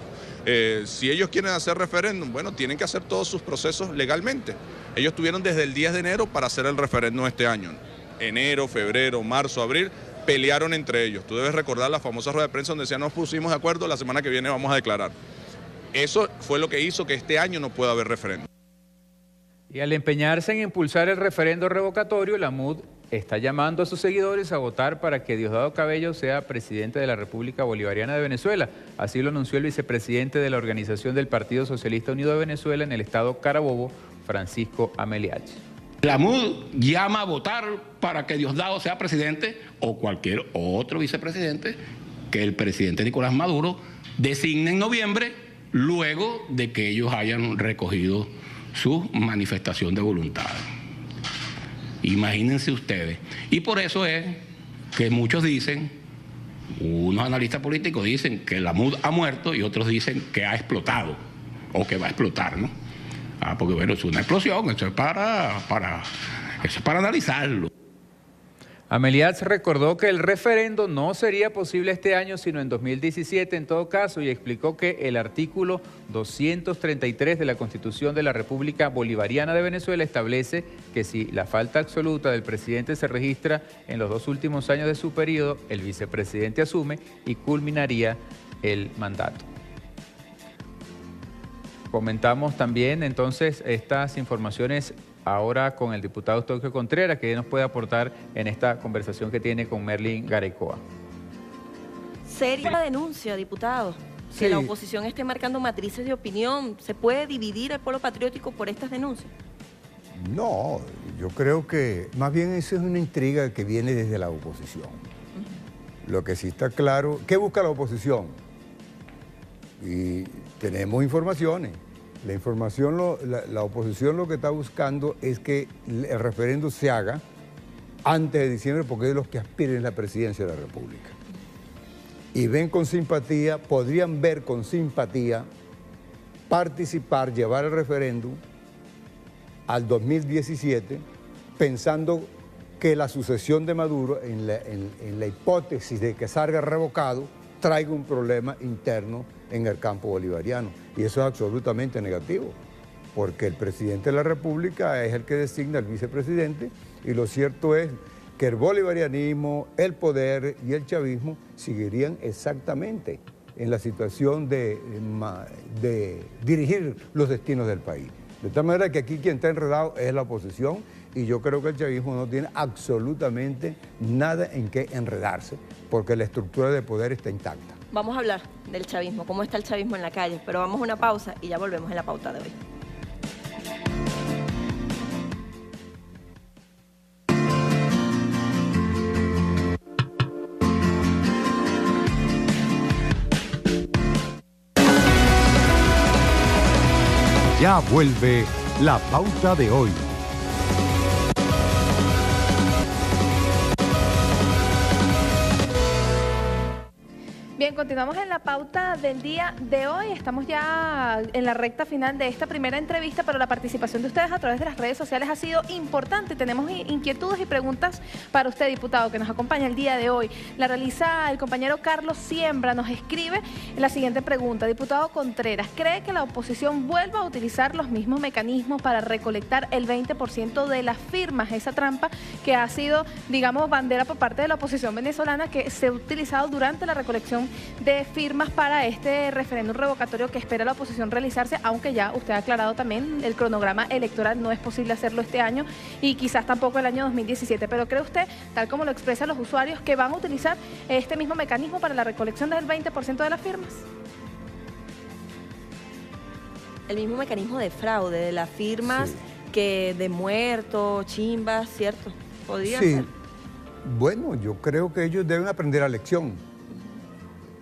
Si ellos quieren hacer referéndum, bueno, tienen que hacer todos sus procesos legalmente. Ellos tuvieron desde el 10 de enero para hacer el referéndum este año. Enero, febrero, marzo, abril, pelearon entre ellos. Tú debes recordar la famosa rueda de prensa donde decían nos pusimos de acuerdo, la semana que viene vamos a declarar. Eso fue lo que hizo que este año no pueda haber referéndum. Y al empeñarse en impulsar el referendo revocatorio, la MUD está llamando a sus seguidores a votar para que Diosdado Cabello sea presidente de la República Bolivariana de Venezuela. Así lo anunció el vicepresidente de la organización del Partido Socialista Unido de Venezuela en el estado Carabobo, Francisco Ameliach. La MUD llama a votar para que Diosdado sea presidente o cualquier otro vicepresidente que el presidente Nicolás Maduro designe en noviembre, luego de que ellos hayan recogido su manifestación de voluntad. Imagínense ustedes. Y por eso es que muchos dicen, unos analistas políticos dicen que la MUD ha muerto y otros dicen que ha explotado o que va a explotar, ¿no? Porque bueno, es una explosión, eso es para analizarlo. Ameliach recordó que el referendo no sería posible este año, sino en 2017 en todo caso, y explicó que el artículo 233 de la Constitución de la República Bolivariana de Venezuela establece que si la falta absoluta del presidente se registra en los 2 últimos años de su periodo, el vicepresidente asume y culminaría el mandato. Comentamos también entonces estas informaciones ahora con el diputado Eustoquio Contreras, que nos puede aportar en esta conversación que tiene con Merlin Garecoa. Seria denuncia, diputado. Que la oposición esté marcando matrices de opinión. ¿Se puede dividir el pueblo patriótico por estas denuncias? No, yo creo que más bien eso es una intriga que viene desde la oposición. Lo que sí está claro, ¿qué busca la oposición? Y tenemos informaciones. La información, la oposición lo que está buscando es que el referéndum se haga antes de diciembre porque es de los que aspiran a la presidencia de la República. Y ven con simpatía, podrían ver con simpatía participar, llevar el referéndum al 2017 pensando que la sucesión de Maduro, en la hipótesis de que salga revocado, traiga un problema interno en el campo bolivariano. Y eso es absolutamente negativo, porque el presidente de la República es el que designa al vicepresidente, y lo cierto es que el bolivarianismo, el poder y el chavismo seguirían exactamente en la situación de dirigir los destinos del país. De tal manera que aquí quien está enredado es la oposición, y yo creo que el chavismo no tiene absolutamente nada en qué enredarse, porque la estructura de poder está intacta. Vamos a hablar del chavismo, cómo está el chavismo en la calle, pero vamos a una pausa y ya volvemos en la pauta de hoy. Ya vuelve la pauta de hoy. Bien, continuamos en la pauta del día de hoy. Estamos ya en la recta final de esta primera entrevista, pero la participación de ustedes a través de las redes sociales ha sido importante. Tenemos inquietudes y preguntas para usted, diputado, que nos acompaña el día de hoy. La realiza el compañero Carlos Siembra, nos escribe la siguiente pregunta. Diputado Contreras, ¿cree que la oposición vuelva a utilizar los mismos mecanismos para recolectar el 20% de las firmas? Esa trampa que ha sido, digamos, bandera por parte de la oposición venezolana, que se ha utilizado durante la recolección de firmas para este referéndum revocatorio que espera la oposición realizarse, aunque ya usted ha aclarado también el cronograma electoral, no es posible hacerlo este año y quizás tampoco el año 2017. Pero ¿cree usted, tal como lo expresan los usuarios, que van a utilizar este mismo mecanismo para la recolección del 20% de las firmas? El mismo mecanismo de fraude, de las firmas, sí, que de muertos, chimbas, ¿cierto? ¿Podría ser? Bueno, yo creo que ellos deben aprender la lección.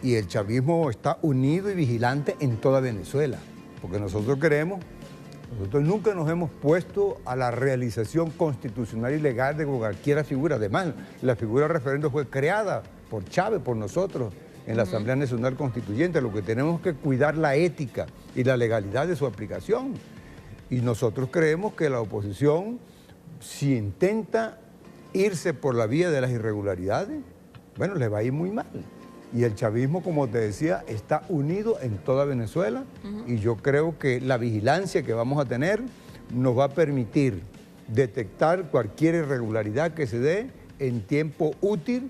Y el chavismo está unido y vigilante en toda Venezuela, porque nosotros nunca nos hemos puesto a la realización constitucional y legal de cualquier figura. Además, la figura de referéndum fue creada por Chávez, por nosotros, en la Asamblea Nacional Constituyente. Lo que tenemos que cuidar la ética y la legalidad de su aplicación. Y nosotros creemos que la oposición, si intenta irse por la vía de las irregularidades, bueno, le va a ir muy mal. Y el chavismo, como te decía, está unido en toda Venezuela y yo creo que la vigilancia que vamos a tener nos va a permitir detectar cualquier irregularidad que se dé en tiempo útil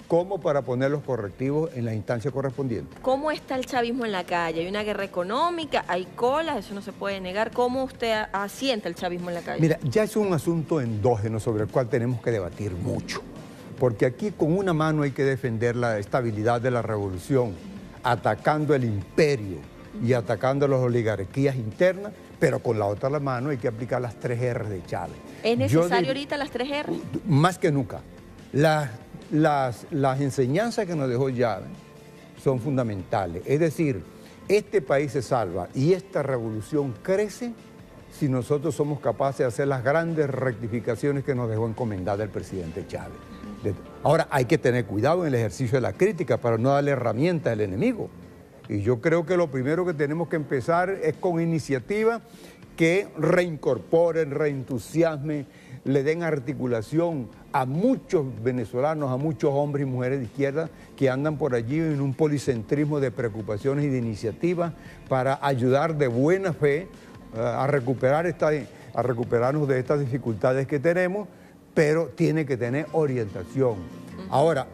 como para poner los correctivos en la instancia correspondiente. ¿Cómo está el chavismo en la calle? ¿Hay una guerra económica? ¿Hay colas? Eso no se puede negar. ¿Cómo usted asienta el chavismo en la calle? Mira, ya es un asunto endógeno sobre el cual tenemos que debatir mucho. Porque aquí con una mano hay que defender la estabilidad de la revolución, atacando el imperio y atacando las oligarquías internas, pero con la otra mano hay que aplicar las 3 R de Chávez. ¿Es necesario ahorita las 3 R? Más que nunca. Las enseñanzas que nos dejó Chávez son fundamentales. Es decir, este país se salva y esta revolución crece si nosotros somos capaces de hacer las grandes rectificaciones que nos dejó encomendada el presidente Chávez. Ahora hay que tener cuidado en el ejercicio de la crítica para no darle herramientas al enemigo. Y yo creo que lo primero que tenemos que empezar es con iniciativas que reincorporen, reentusiasmen, le den articulación a muchos venezolanos, a muchos hombres y mujeres de izquierda que andan por allí en un policentrismo de preocupaciones y de iniciativas para ayudar de buena fe a recuperarnos de estas dificultades que tenemos, pero tiene que tener orientación. Ahora,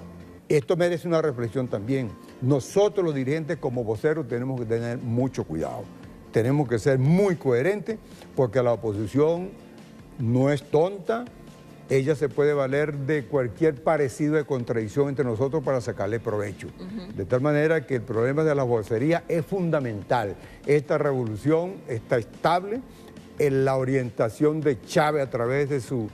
esto merece una reflexión también. Nosotros los dirigentes como voceros tenemos que tener mucho cuidado. Tenemos que ser muy coherentes porque la oposición no es tonta. Ella se puede valer de cualquier parecido de contradicción entre nosotros para sacarle provecho. De tal manera que el problema de la vocería es fundamental. Esta revolución está estable en la orientación de Chávez a través de su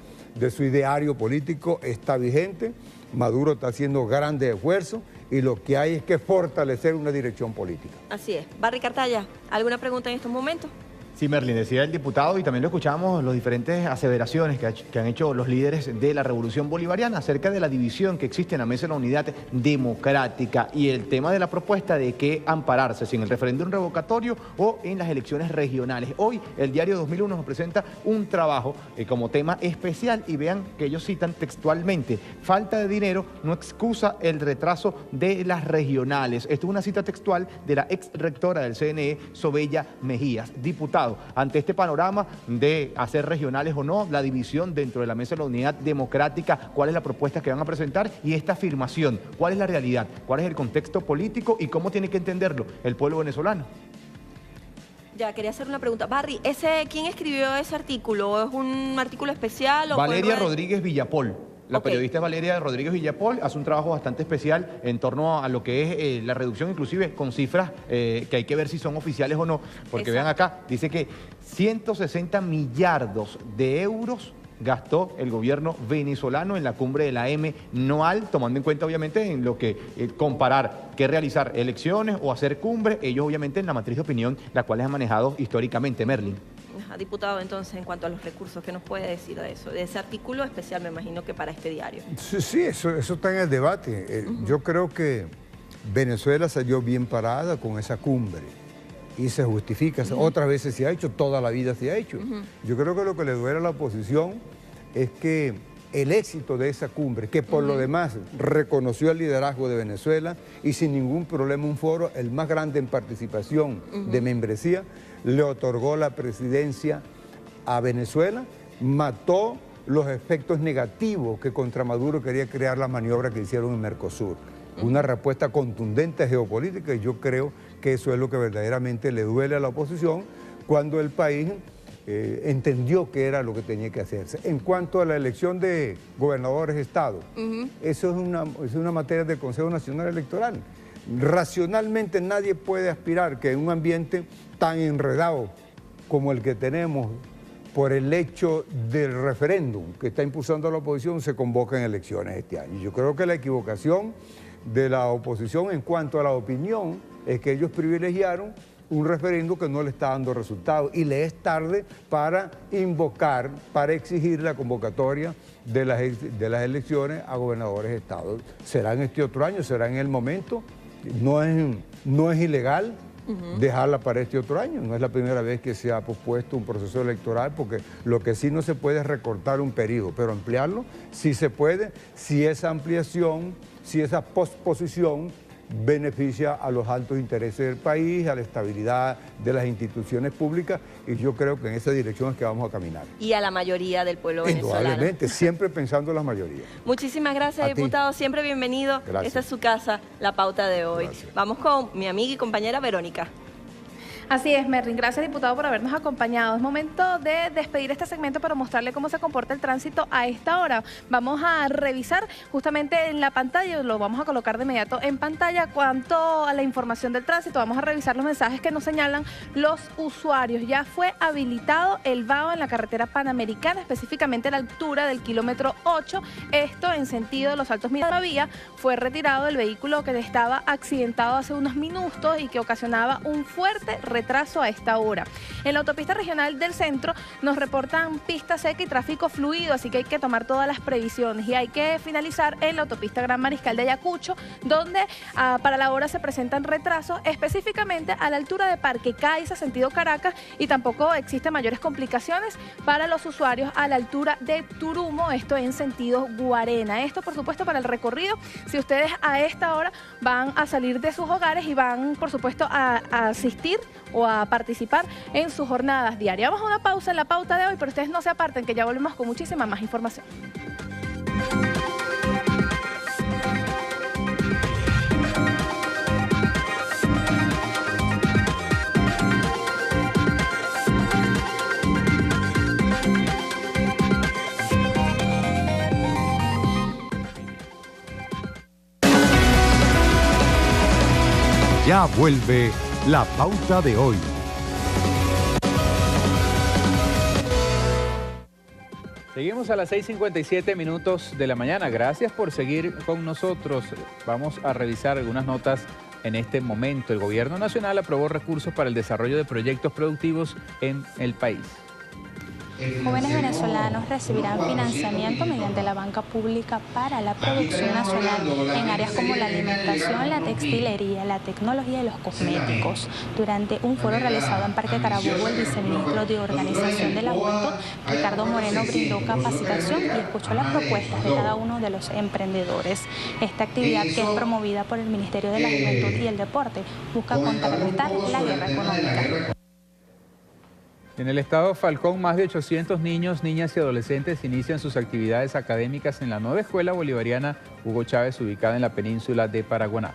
ideario político está vigente, Maduro está haciendo grandes esfuerzos y lo que hay es que fortalecer una dirección política. Así es. Barry Cartaya, ¿alguna pregunta en estos momentos? Sí, Merlin, decía el diputado, y también lo escuchamos, las diferentes aseveraciones que han hecho los líderes de la Revolución Bolivariana acerca de la división que existe en la Mesa de la Unidad Democrática y el tema de la propuesta de que ampararse, si en el referéndum revocatorio o en las elecciones regionales. Hoy el diario 2001 nos presenta un trabajo como tema especial y vean que ellos citan textualmente: falta de dinero no excusa el retraso de las regionales. Esto es una cita textual de la ex rectora del CNE, Sobella Mejías. Diputado, ante este panorama de hacer regionales o no, la división dentro de la Mesa de la Unidad Democrática, ¿cuál es la propuesta que van a presentar? Y esta afirmación, ¿cuál es la realidad? ¿Cuál es el contexto político y cómo tiene que entenderlo el pueblo venezolano? Ya, quería hacer una pregunta. Barry, ¿quién escribió ese artículo? ¿Es un artículo especial? O Valeria Rodríguez Villapol. La periodista Valeria Rodríguez Villapol hace un trabajo bastante especial en torno a lo que es la reducción, inclusive con cifras que hay que ver si son oficiales o no, porque vean acá, dice que 160 millardos de euros gastó el gobierno venezolano en la cumbre de la M Noal, tomando en cuenta obviamente en lo que comparar qué realizar elecciones o hacer cumbre, ellos obviamente en la matriz de opinión, la cual han manejado históricamente, Merlin. Diputado, entonces, en cuanto a los recursos, ¿qué nos puede decir de eso? De ese artículo especial, me imagino que para este diario. Sí, eso está en el debate. Yo creo que Venezuela salió bien parada con esa cumbre y se justifica. Otras veces se ha hecho, toda la vida se ha hecho. Yo creo que lo que le duele a la oposición es que el éxito de esa cumbre, que por lo demás reconoció el liderazgo de Venezuela y sin ningún problema un foro, el más grande en participación de membresía, le otorgó la presidencia a Venezuela, mató los efectos negativos que contra Maduro quería crear la maniobra que hicieron en Mercosur. Una respuesta contundente geopolítica y yo creo que eso es lo que verdaderamente le duele a la oposición cuando el país entendió que era lo que tenía que hacerse. En cuanto a la elección de gobernadores de Estado, eso es una materia del Consejo Nacional Electoral. Racionalmente nadie puede aspirar que en un ambiente tan enredado como el que tenemos por el hecho del referéndum que está impulsando la oposición se convoquen elecciones este año. Yo creo que la equivocación de la oposición en cuanto a la opinión es que ellos privilegiaron un referéndum que no le está dando resultados y le es tarde para invocar, para exigir la convocatoria de las elecciones a gobernadores de Estado. Será en este otro año, será en el momento, no es ilegal dejarla para este otro año. No es la primera vez que se ha pospuesto un proceso electoral, porque lo que sí no se puede es recortar un periodo, pero ampliarlo sí se puede, si esa ampliación, si esa posposición beneficia a los altos intereses del país, a la estabilidad de las instituciones públicas, y yo creo que en esa dirección es que vamos a caminar. Y a la mayoría del pueblo venezolano. Indudablemente, siempre pensando en la mayoría. Muchísimas gracias, diputado. Siempre bienvenido. Gracias. Esta es su casa, La Pauta de hoy. Gracias. Vamos con mi amiga y compañera Verónica. Así es, Merlin. Gracias, diputado, por habernos acompañado. Es momento de despedir este segmento para mostrarle cómo se comporta el tránsito a esta hora. Vamos a revisar justamente en la pantalla, lo vamos a colocar de inmediato en pantalla, cuanto a la información del tránsito. Vamos a revisar los mensajes que nos señalan los usuarios. Ya fue habilitado el vado en la carretera Panamericana, específicamente a la altura del kilómetro 8. Esto en sentido de Los Altos Miradavía. Fue retirado el vehículo que estaba accidentado hace unos minutos y que ocasionaba un fuerte retraso a esta hora. En la autopista regional del centro nos reportan pista seca y tráfico fluido, así que hay que tomar todas las previsiones, y hay que finalizar en la autopista Gran Mariscal de Ayacucho, donde para la hora se presentan retrasos, específicamente a la altura de Parque Caiza, sentido Caracas, y tampoco existen mayores complicaciones para los usuarios a la altura de Turumo, esto en sentido Guarena. Esto, por supuesto, para el recorrido, si ustedes a esta hora van a salir de sus hogares y van, por supuesto, a asistir o a participar en sus jornadas diarias. Vamos a una pausa en la pauta de hoy, pero ustedes no se aparten, que ya volvemos con muchísima más información. Ya vuelve La Pauta de Hoy. Seguimos a las 6:57 minutos de la mañana. Gracias por seguir con nosotros. Vamos a revisar algunas notas en este momento. El Gobierno Nacional aprobó recursos para el desarrollo de proyectos productivos en el país. Jóvenes venezolanos recibirán financiamiento mediante la banca pública para la producción nacional en áreas como la alimentación, la textilería, la tecnología y los cosméticos. Durante un foro realizado en Parque Carabobo, el viceministro de Organización de la Juventud, Ricardo Moreno, brindó capacitación y escuchó las propuestas de cada uno de los emprendedores. Esta actividad, que es promovida por el Ministerio de la Juventud y el Deporte, busca contrarrestar la guerra económica. En el estado Falcón, más de 800 niños, niñas y adolescentes inician sus actividades académicas en la nueva escuela bolivariana Hugo Chávez, ubicada en la península de Paraguaná.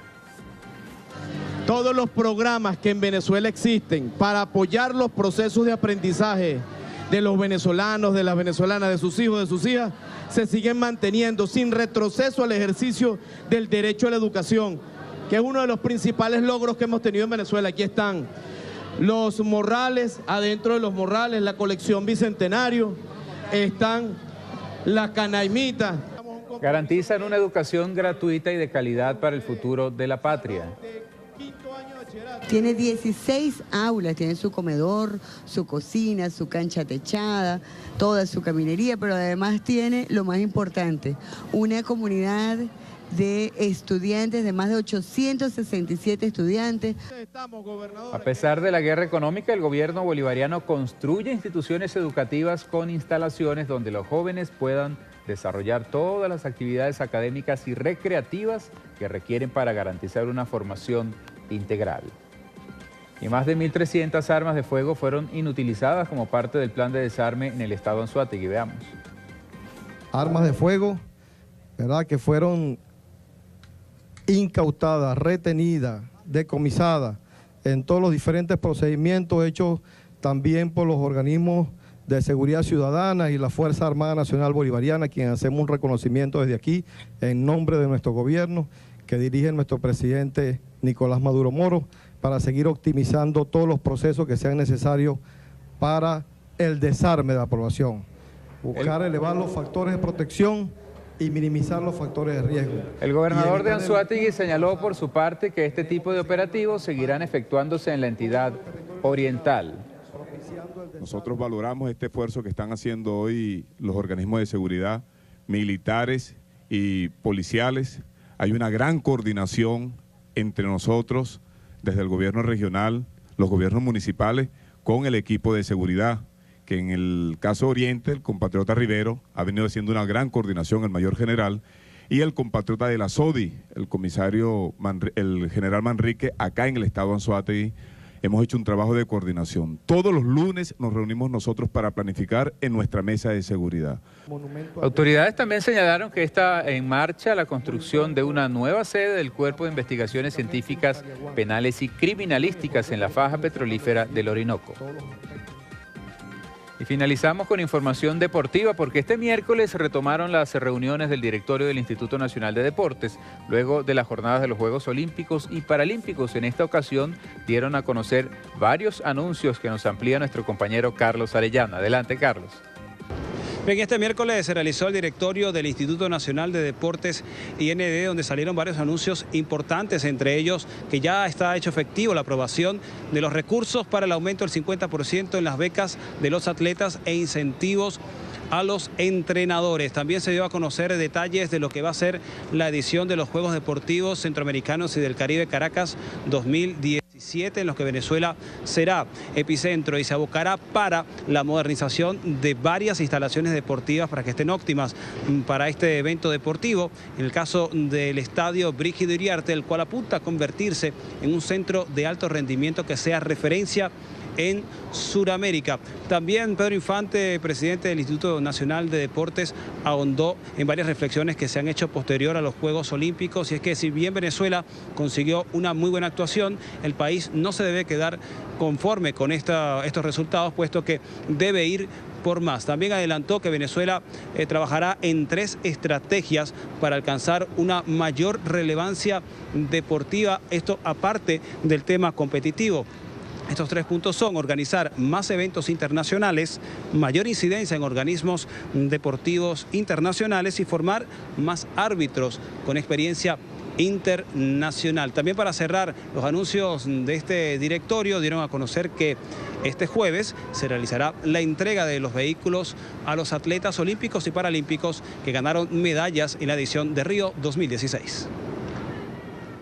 Todos los programas que en Venezuela existen para apoyar los procesos de aprendizaje de los venezolanos, de las venezolanas, de sus hijos, de sus hijas, se siguen manteniendo sin retroceso al ejercicio del derecho a la educación, que es uno de los principales logros que hemos tenido en Venezuela. Aquí están los morrales, adentro de los morrales, la colección Bicentenario, están la canaimita. Garantizan una educación gratuita y de calidad para el futuro de la patria. Tiene 16 aulas, tiene su comedor, su cocina, su cancha techada, toda su caminería, pero además tiene, lo más importante, una comunidad de estudiantes, de más de 867 estudiantes. A pesar de la guerra económica, el gobierno bolivariano construye instituciones educativas con instalaciones donde los jóvenes puedan desarrollar todas las actividades académicas y recreativas que requieren para garantizar una formación integral. Y más de 1.300 armas de fuego fueron inutilizadas como parte del plan de desarme en el estado Anzoátegui. Veamos. Armas de fuego, ¿verdad?, que fueron incautadas, retenidas, decomisadas en todos los diferentes procedimientos hechos también por los organismos de seguridad ciudadana y la Fuerza Armada Nacional Bolivariana, quien hacemos un reconocimiento desde aquí en nombre de nuestro gobierno que dirige nuestro presidente Nicolás Maduro Moro, para seguir optimizando todos los procesos que sean necesarios para el desarme de la población. Buscar elevar los factores de protección y minimizar los factores de riesgo. El gobernador de Anzoátegui señaló por su parte que este tipo de operativos seguirán efectuándose en la entidad oriental. Nosotros valoramos este esfuerzo que están haciendo hoy los organismos de seguridad, militares y policiales. Hay una gran coordinación entre nosotros, desde el gobierno regional, los gobiernos municipales, con el equipo de seguridad, que en el caso Oriente, el compatriota Rivero ha venido haciendo una gran coordinación, el mayor general, y el compatriota de la SODI, el general Manrique, acá en el estado Anzoátegui. Hemos hecho un trabajo de coordinación. Todos los lunes nos reunimos nosotros para planificar en nuestra mesa de seguridad. Autoridades también señalaron que está en marcha la construcción de una nueva sede del Cuerpo de Investigaciones Científicas, Penales y Criminalísticas en la faja petrolífera del Orinoco. Y finalizamos con información deportiva porque este miércoles se retomaron las reuniones del directorio del Instituto Nacional de Deportes luego de las jornadas de los Juegos Olímpicos y Paralímpicos. En esta ocasión dieron a conocer varios anuncios que nos amplía nuestro compañero Carlos Arellano. Adelante, Carlos. Bien, este miércoles se realizó el directorio del Instituto Nacional de Deportes IND, donde salieron varios anuncios importantes, entre ellos que ya está hecho efectivo la aprobación de los recursos para el aumento del 50% en las becas de los atletas e incentivos a los entrenadores. También se dio a conocer detalles de lo que va a ser la edición de los Juegos Deportivos Centroamericanos y del Caribe Caracas 2017, en los que Venezuela será epicentro y se abocará para la modernización de varias instalaciones deportivas para que estén óptimas para este evento deportivo. En el caso del estadio Brígido Iriarte, el cual apunta a convertirse en un centro de alto rendimiento que sea referencia en Sudamérica. También Pedro Infante, presidente del Instituto Nacional de Deportes, ahondó en varias reflexiones que se han hecho posterior a los Juegos Olímpicos, y es que si bien Venezuela consiguió una muy buena actuación, el país no se debe quedar conforme con estos resultados, puesto que debe ir por más. También adelantó que Venezuela trabajará en 3 estrategias para alcanzar una mayor relevancia deportiva, esto aparte del tema competitivo. Estos 3 puntos son organizar más eventos internacionales, mayor incidencia en organismos deportivos internacionales y formar más árbitros con experiencia internacional. También, para cerrar los anuncios de este directorio, dieron a conocer que este jueves se realizará la entrega de los vehículos a los atletas olímpicos y paralímpicos que ganaron medallas en la edición de Río 2016.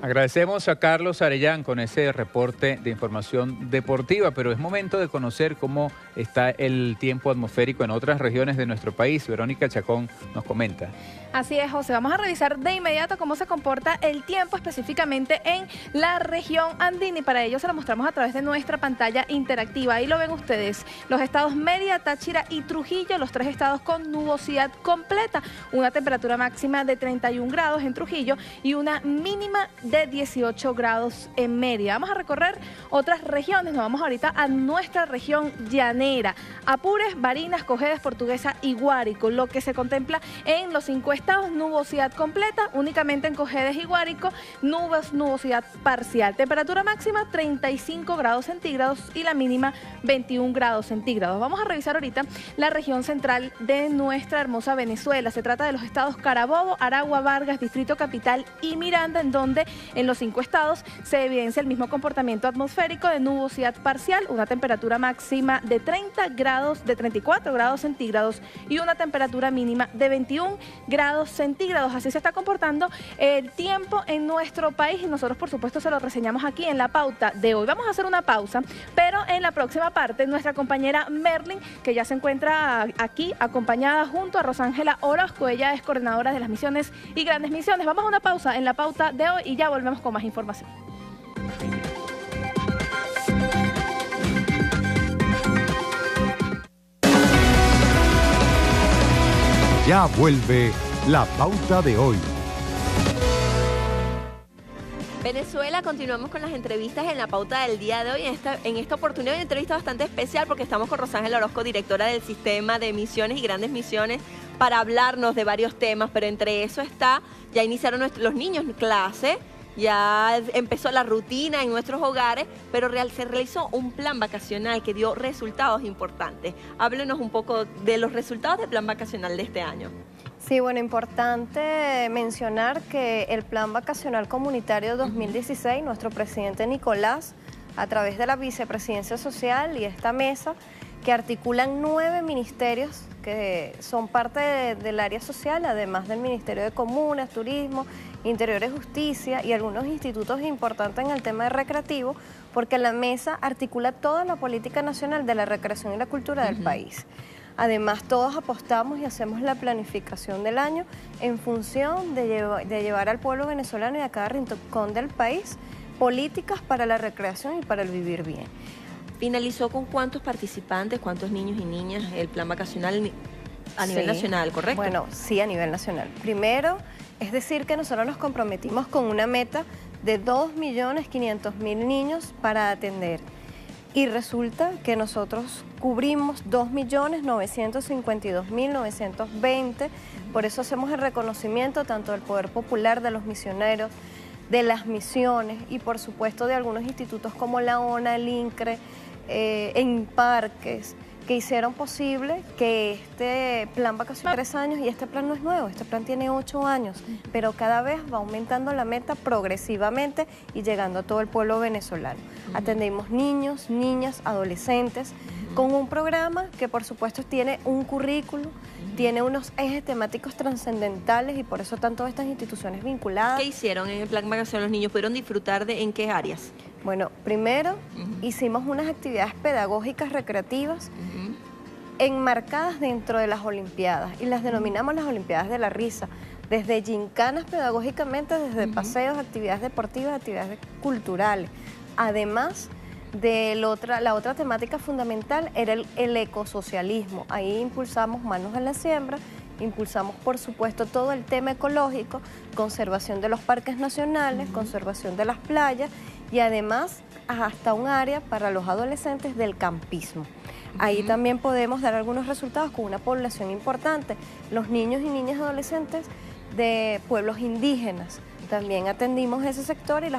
Agradecemos a Carlos Arellán con ese reporte de información deportiva, pero es momento de conocer cómo está el tiempo atmosférico en otras regiones de nuestro país. Verónica Chacón nos comenta. Así es, José. Vamos a revisar de inmediato cómo se comporta el tiempo específicamente en la región andina, y para ello se lo mostramos a través de nuestra pantalla interactiva. Ahí lo ven ustedes. Los estados Mérida, Táchira y Trujillo, los 3 estados con nubosidad completa. Una temperatura máxima de 31 grados en Trujillo y una mínima de 18 grados en Mérida. Vamos a recorrer otras regiones. Nos vamos ahorita a nuestra región llanera. Apures, Barinas, Cojedes, Portuguesa y Guárico. Lo que se contempla en los 5 estados, nubosidad completa, únicamente en Cojedes y Guárico, nubosidad parcial. Temperatura máxima 35 grados centígrados y la mínima 21 grados centígrados. Vamos a revisar ahorita la región central de nuestra hermosa Venezuela. Se trata de los estados Carabobo, Aragua, Vargas, Distrito Capital y Miranda, en donde en los 5 estados se evidencia el mismo comportamiento atmosférico de nubosidad parcial, una temperatura máxima de 34 grados centígrados y una temperatura mínima de 21 grados centígrados. Así se está comportando el tiempo en nuestro país y nosotros, por supuesto, se lo reseñamos aquí en la pauta de hoy. Vamos a hacer una pausa, pero en la próxima parte nuestra compañera Merlin, que ya se encuentra aquí acompañada junto a Rosángela Orozco, ella es coordinadora de las misiones y grandes misiones. Vamos a una pausa en la pauta de hoy y ya volvemos con más información. Ya vuelve la pauta de hoy. Venezuela, continuamos con las entrevistas en la pauta del día de hoy. En esta oportunidad una entrevista bastante especial porque estamos con Rosángela Orozco, directora del Sistema de Misiones y Grandes Misiones, para hablarnos de varios temas, pero entre eso está, ya iniciaron los niños en clase, ya empezó la rutina en nuestros hogares, pero se realizó un plan vacacional que dio resultados importantes. Háblenos un poco de los resultados del plan vacacional de este año. Sí, bueno, importante mencionar que el Plan Vacacional Comunitario 2016, nuestro presidente Nicolás, a través de la Vicepresidencia Social y esta mesa, que articulan 9 ministerios que son parte del área social, además del Ministerio de Comunas, Turismo Interior y Justicia y algunos institutos importantes en el tema de recreativo, porque la mesa articula toda la política nacional de la recreación y la cultura del país. Además, todos apostamos y hacemos la planificación del año en función de llevar al pueblo venezolano y a cada rincón del país políticas para la recreación y para el vivir bien. ¿Finalizó con cuántos participantes, cuántos niños y niñas el plan vacacional a nivel nacional, correcto? Bueno, sí, a nivel nacional. Primero, es decir que nosotros nos comprometimos con una meta de 2.500.000 niños para atender. Y resulta que nosotros cubrimos 2.952.920, por eso hacemos el reconocimiento tanto del Poder Popular, de los misioneros, de las misiones y por supuesto de algunos institutos como la ONA, el INCRE, en parques, que hicieron posible que este plan vacacional 3 años, y este plan no es nuevo, este plan tiene 8 años, pero cada vez va aumentando la meta progresivamente y llegando a todo el pueblo venezolano. Atendemos niños, niñas, adolescentes, con un programa que por supuesto tiene un currículo, tiene unos ejes temáticos trascendentales y por eso están todas estas instituciones vinculadas. ¿Qué hicieron en el plan vacacional? ¿Los niños pudieron disfrutar de en qué áreas? Bueno, primero hicimos unas actividades pedagógicas recreativas enmarcadas dentro de las Olimpiadas y las denominamos las Olimpiadas de la Risa, desde gincanas pedagógicamente, desde paseos, actividades deportivas, actividades culturales. Además de la otra temática fundamental era el ecosocialismo. Ahí impulsamos Manos en la Siembra, impulsamos por supuesto todo el tema ecológico, conservación de los parques nacionales, conservación de las playas y además hasta un área para los adolescentes del campismo. Ahí también podemos dar algunos resultados con una población importante, los niños y niñas adolescentes de pueblos indígenas. También atendimos ese sector y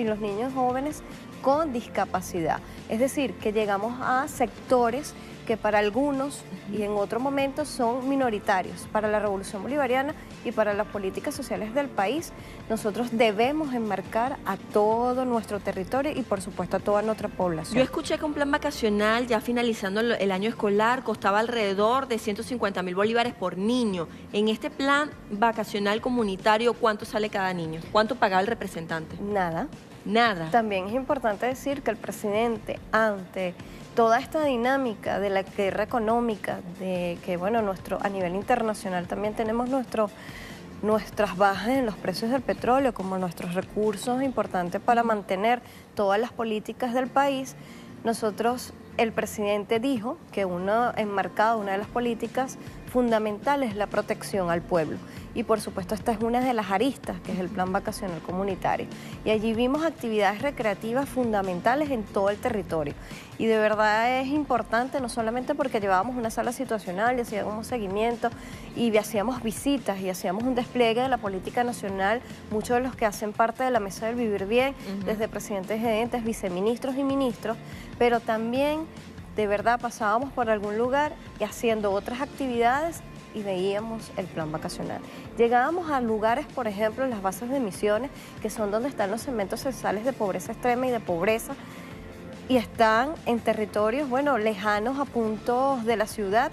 los niños jóvenes con discapacidad. Es decir, que llegamos a sectores que para algunos y en otros momentos son minoritarios. Para la Revolución Bolivariana y para las políticas sociales del país, nosotros debemos enmarcar a todo nuestro territorio y por supuesto a toda nuestra población. Yo escuché que un plan vacacional, ya finalizando el año escolar, costaba alrededor de 150.000 bolívares por niño. En este plan vacacional comunitario, ¿cuánto sale cada niño? ¿Cuánto pagaba el representante? Nada. Nada. También es importante decir que el presidente, ante toda esta dinámica de la guerra económica, de que bueno, a nivel internacional también tenemos nuestras bajas en los precios del petróleo, como nuestros recursos importantes para mantener todas las políticas del país, el presidente dijo que una de las políticas fundamentales es la protección al pueblo. Y por supuesto esta es una de las aristas, que es el plan vacacional comunitario. Y allí vimos actividades recreativas fundamentales en todo el territorio. Y de verdad es importante, no solamente porque llevábamos una sala situacional y hacíamos seguimiento y hacíamos visitas y hacíamos un despliegue de la política nacional, muchos de los que hacen parte de la Mesa del Vivir Bien, desde presidentes, gerentes, viceministros y ministros, pero también de verdad pasábamos por algún lugar y haciendo otras actividades y veíamos el plan vacacional. Llegábamos a lugares, por ejemplo, las bases de Misiones, que son donde están los segmentos censales de pobreza extrema y de pobreza, y están en territorios, bueno, lejanos a puntos de la ciudad,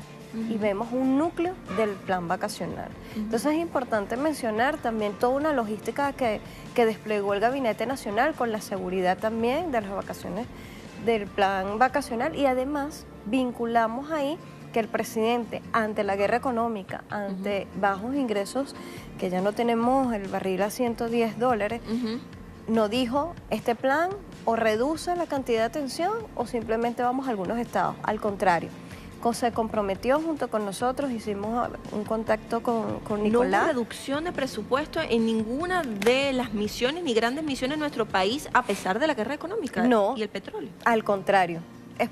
y vemos un núcleo del plan vacacional. Entonces es importante mencionar también toda una logística que desplegó el Gabinete Nacional con la seguridad también de las vacaciones del plan vacacional, y además vinculamos ahí que el presidente, ante la guerra económica, ante bajos ingresos, que ya no tenemos el barril a $110, no dijo, este plan o reduce la cantidad de atención o simplemente vamos a algunos estados. Al contrario, se comprometió junto con nosotros, hicimos un contacto con Nicolás. No hubo reducción de presupuesto en ninguna de las misiones, ni grandes misiones en nuestro país, a pesar de la guerra económica y el petróleo. Al contrario.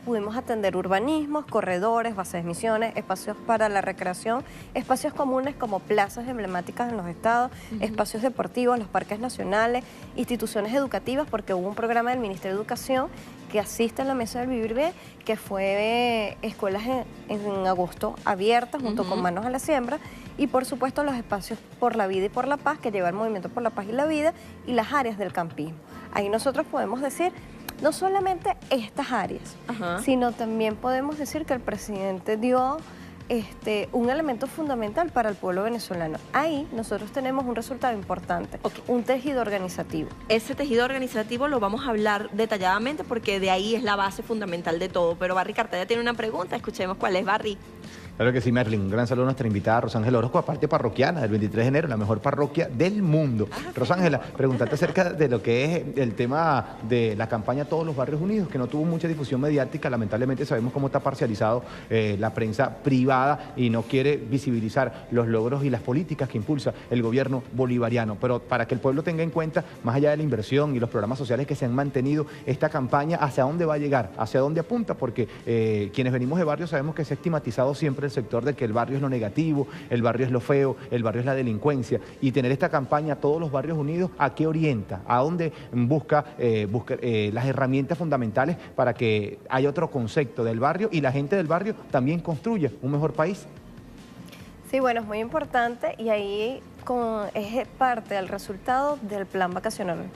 Pudimos atender urbanismos, corredores, bases de misiones, espacios para la recreación, espacios comunes como plazas emblemáticas en los estados, espacios deportivos, los parques nacionales, instituciones educativas, porque hubo un programa del Ministerio de Educación que asiste a la Mesa del Vivir Bien, que fue escuelas en agosto abiertas junto con Manos a la Siembra, y por supuesto los espacios por la vida y por la paz, que lleva el Movimiento por la Paz y la Vida, y las áreas del campismo. Ahí nosotros podemos decir, no solamente estas áreas, sino también podemos decir que el presidente dio un elemento fundamental para el pueblo venezolano. Ahí nosotros tenemos un resultado importante, un tejido organizativo. Ese tejido organizativo lo vamos a hablar detalladamente porque de ahí es la base fundamental de todo. Pero Barry Cartaya tiene una pregunta, escuchemos cuál es, Barry. Claro que sí, Merlin. Un gran saludo a nuestra invitada Rosángela Orozco, aparte parroquiana del 23 de enero, la mejor parroquia del mundo. Rosángela, preguntarte acerca de lo que es el tema de la campaña Todos los Barrios Unidos, que no tuvo mucha difusión mediática. Lamentablemente sabemos cómo está parcializado la prensa privada y no quiere visibilizar los logros y las políticas que impulsa el gobierno bolivariano. Pero para que el pueblo tenga en cuenta, más allá de la inversión y los programas sociales que se han mantenido, esta campaña, ¿hacia dónde va a llegar? ¿Hacia dónde apunta? Porque quienes venimos de barrios sabemos que se ha estigmatizado siempre el sector de que el barrio es lo negativo, el barrio es lo feo, el barrio es la delincuencia, y tener esta campaña Todos los Barrios Unidos, ¿a qué orienta? ¿A dónde busca las herramientas fundamentales para que haya otro concepto del barrio y la gente del barrio también construya un mejor país? Sí, bueno, es muy importante y ahí es parte del resultado del plan vacacional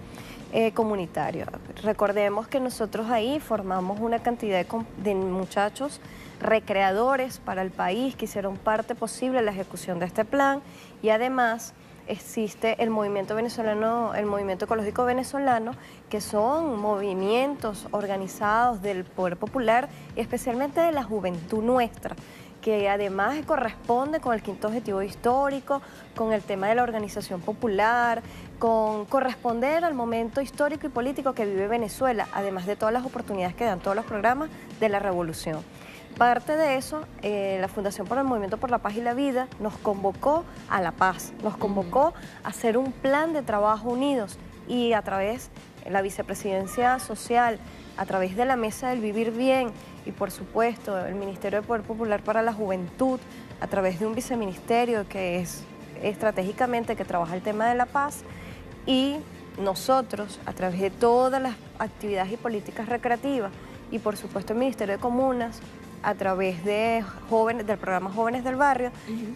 comunitario. Recordemos que nosotros ahí formamos una cantidad de muchachos recreadores para el país que hicieron parte posible de la ejecución de este plan, y además existe el movimiento venezolano, el movimiento ecológico venezolano, que son movimientos organizados del poder popular y especialmente de la juventud nuestra, que además corresponde con el quinto objetivo histórico, con el tema de la organización popular, con corresponder al momento histórico y político que vive Venezuela, además de todas las oportunidades que dan todos los programas de la revolución. Parte de eso, la Fundación por el Movimiento por la Paz y la Vida nos convocó a la paz, nos convocó a hacer un plan de trabajo unidos, y a través de la Vicepresidencia Social, a través de la Mesa del Vivir Bien y por supuesto el Ministerio de Poder Popular para la Juventud, a través de un viceministerio que es estratégicamente que trabaja el tema de la paz, y nosotros a través de todas las actividades y políticas recreativas, y por supuesto el Ministerio de Comunas, a través de del programa Jóvenes del Barrio,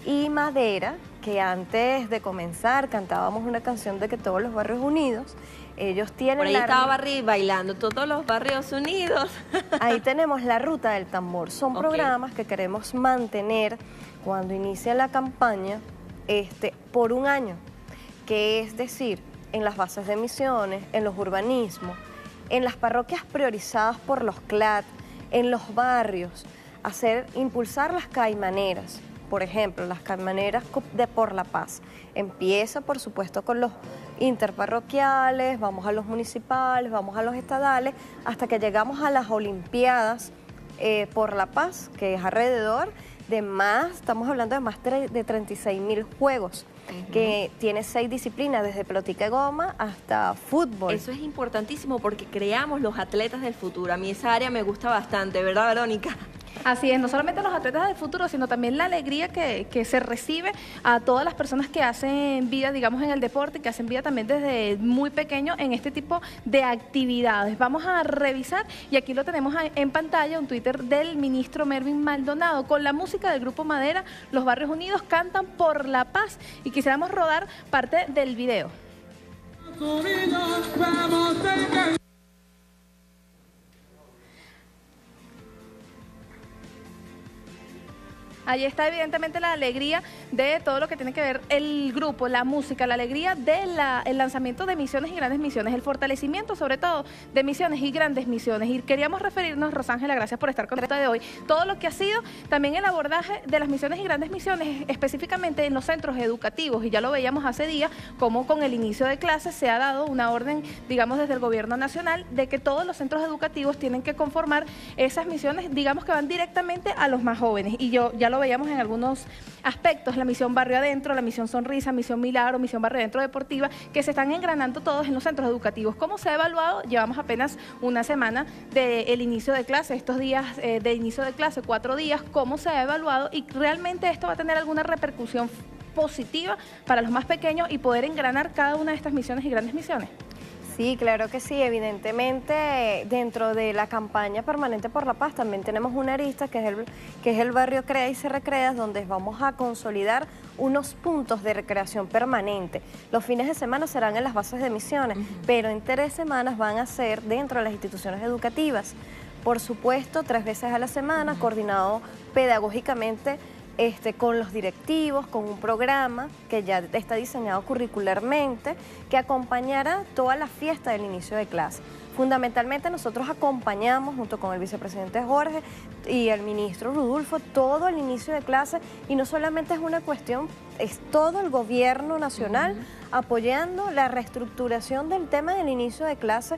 y Madera, que antes de comenzar cantábamos una canción de que todos los barrios unidos, ellos tienen... Por ahí estaba Barry bailando, todos los barrios unidos. Ahí tenemos la Ruta del Tambor, son programas que queremos mantener cuando inicia la campaña por un año, que es decir, en las bases de misiones, en los urbanismos, en las parroquias priorizadas por los CLAT, en los barrios, impulsar las caimaneras, por ejemplo, las caimaneras de Por la Paz. Empieza, por supuesto, con los interparroquiales, vamos a los municipales, vamos a los estadales, hasta que llegamos a las Olimpiadas por la Paz, que es alrededor de estamos hablando de más de 36.000 juegos, que tiene 6 disciplinas, desde pelotica de goma hasta fútbol. Eso es importantísimo porque creamos los atletas del futuro. A mí esa área me gusta bastante, ¿verdad, Verónica? Así es, no solamente los atletas del futuro, sino también la alegría que se recibe a todas las personas que hacen vida, digamos, en el deporte, que hacen vida también desde muy pequeño en este tipo de actividades. Vamos a revisar, y aquí lo tenemos en pantalla, un Twitter del ministro Mervin Maldonado, con la música del Grupo Madera, los Barrios Unidos cantan por la paz, y quisiéramos rodar parte del video. Allí está evidentemente la alegría de todo lo que tiene que ver el grupo, la música, la alegría del lanzamiento de Misiones y Grandes Misiones, el fortalecimiento sobre todo de Misiones y Grandes Misiones. Y queríamos referirnos, Rosángela, gracias por estar con nosotros de hoy, todo lo que ha sido también el abordaje de las Misiones y Grandes Misiones, específicamente en los centros educativos. Y ya lo veíamos hace días, como con el inicio de clases se ha dado una orden, digamos, desde el gobierno nacional, de que todos los centros educativos tienen que conformar esas misiones, digamos, que van directamente a los más jóvenes. Y ya lo veíamos en algunos aspectos, la misión Barrio Adentro, la misión Sonrisa, misión Milagro, misión Barrio Adentro Deportiva, que se están engranando todos en los centros educativos. ¿Cómo se ha evaluado? Llevamos apenas una semana del inicio de clase, estos días de inicio de clase, 4 días, ¿cómo se ha evaluado? Y realmente esto va a tener alguna repercusión positiva para los más pequeños y poder engranar cada una de estas misiones y grandes misiones. Sí, claro que sí. Evidentemente, dentro de la campaña Permanente por la Paz también tenemos una arista que es el barrio Crea y Se Recrea, donde vamos a consolidar unos puntos de recreación permanente. Los fines de semana serán en las bases de misiones, pero en 3 semanas van a ser dentro de las instituciones educativas. Por supuesto, 3 veces a la semana, coordinado pedagógicamente con los directivos, con un programa que ya está diseñado curricularmente, que acompañará toda la fiesta del inicio de clase. Fundamentalmente nosotros acompañamos junto con el vicepresidente Jorge y el ministro Rudulfo todo el inicio de clase, y no solamente es una cuestión, es todo el gobierno nacional apoyando la reestructuración del tema del inicio de clase.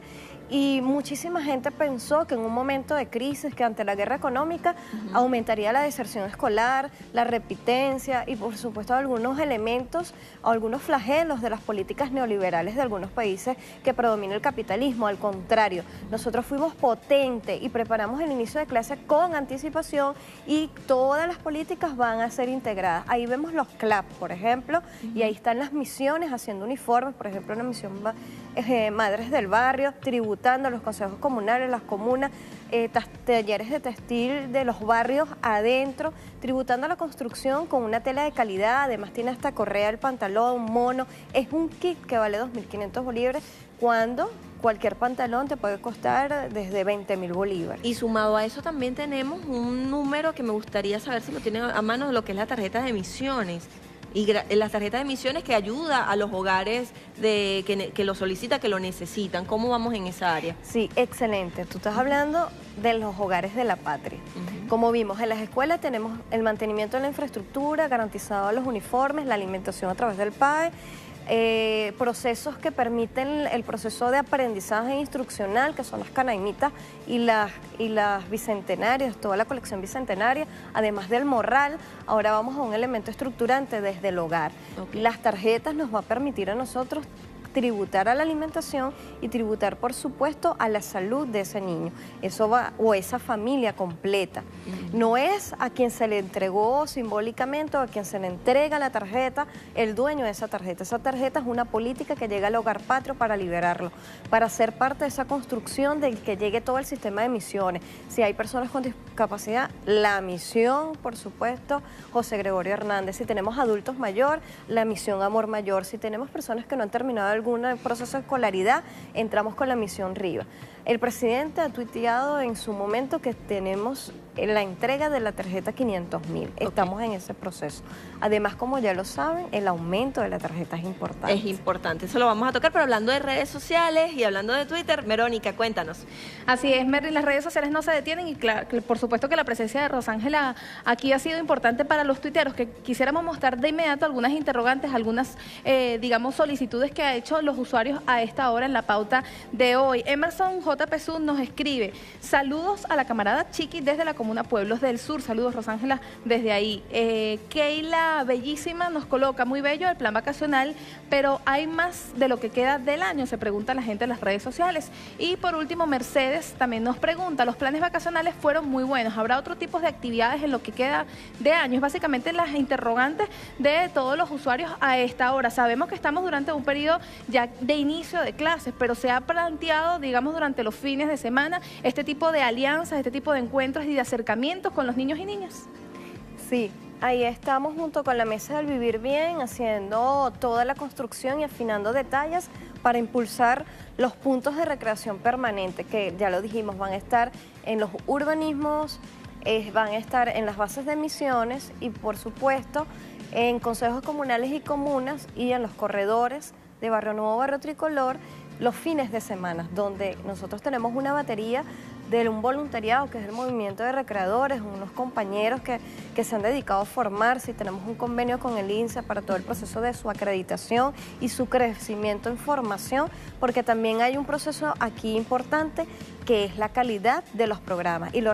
Y muchísima gente pensó que en un momento de crisis, que ante la guerra económica aumentaría la deserción escolar, la repitencia y por supuesto algunos elementos o algunos flagelos de las políticas neoliberales de algunos países que predomina el capitalismo. Al contrario, nosotros fuimos potentes y preparamos el inicio de clase con anticipación, y todas las políticas van a ser integradas. Ahí vemos los CLAP, por ejemplo, y ahí están las misiones haciendo uniformes, por ejemplo, una misión Madres del Barrio, tributando a los consejos comunales, las comunas, talleres de textil de los barrios adentro, tributando a la construcción con una tela de calidad. Además tiene hasta correa del pantalón, mono. Es un kit que vale 2.500 bolívares, cuando cualquier pantalón te puede costar desde 20.000 bolívares. Y sumado a eso también tenemos un número que me gustaría saber si lo tienen a mano, de lo que es la tarjeta de emisiones. Y las tarjetas de emisiones que ayuda a los hogares que lo solicitan, que lo necesitan. ¿Cómo vamos en esa área? Sí, excelente. Tú estás hablando de los hogares de la patria. Como vimos, en las escuelas tenemos el mantenimiento de la infraestructura, garantizado a los uniformes, la alimentación a través del PAE, procesos que permiten el proceso de aprendizaje instruccional, que son las canaimitas y las bicentenarias, toda la colección bicentenaria, además del morral. Ahora vamos a un elemento estructurante desde el hogar. Las tarjetas nos va a permitir a nosotros tributar a la alimentación y tributar, por supuesto, a la salud de ese niño. Eso va, o esa familia completa. No es a quien se le entregó simbólicamente o a quien se le entrega la tarjeta el dueño de esa tarjeta. Esa tarjeta es una política que llega al hogar patrio para liberarlo, para ser parte de esa construcción del que llegue todo el sistema de misiones. Si hay personas con discapacidad, la misión, por supuesto, José Gregorio Hernández. Si tenemos adultos mayor, la misión Amor Mayor. Si tenemos personas que no han terminado algún proceso de escolaridad, entramos con la misión Riva. El presidente ha tuiteado en su momento que tenemos la entrega de la tarjeta 500.000. Estamos en ese proceso. Además, como ya lo saben, el aumento de la tarjeta es importante. Es importante, eso lo vamos a tocar, pero hablando de redes sociales y hablando de Twitter, Verónica, cuéntanos. Así es, Merly, las redes sociales no se detienen y por supuesto que la presencia de Rosángela aquí ha sido importante para los tuiteros, que quisiéramos mostrar de inmediato algunas interrogantes, algunas, digamos, solicitudes que ha hecho los usuarios a esta hora en la pauta de hoy. Emerson J. Pesud nos escribe: saludos a la camarada Chiqui desde la comuna Pueblos del Sur. Saludos, Rosángela, desde ahí. Keila Bellísima nos coloca: muy bello el plan vacacional, pero hay más de lo que queda del año, se pregunta la gente en las redes sociales. Y por último, Mercedes también nos pregunta: los planes vacacionales fueron muy buenos, ¿habrá otro tipo de actividades en lo que queda de año? Es básicamente las interrogantes de todos los usuarios a esta hora. Sabemos que estamos durante un periodo ya de inicio de clases, pero se ha planteado, digamos, durante los fines de semana, este tipo de alianzas, este tipo de encuentros y de acercamientos con los niños y niñas. Sí, ahí estamos junto con la Mesa del Vivir Bien, haciendo toda la construcción y afinando detalles para impulsar los puntos de recreación permanente, que ya lo dijimos, van a estar en los urbanismos, van a estar en las bases de misiones y, por supuesto, en consejos comunales y comunas y en los corredores de Barrio Nuevo, Barrio Tricolor, los fines de semana, donde nosotros tenemos una batería de un voluntariado que es el movimiento de recreadores, unos compañeros que se han dedicado a formarse, y tenemos un convenio con el INSA para todo el proceso de su acreditación y su crecimiento en formación, porque también hay un proceso aquí importante que es la calidad de los programas y lo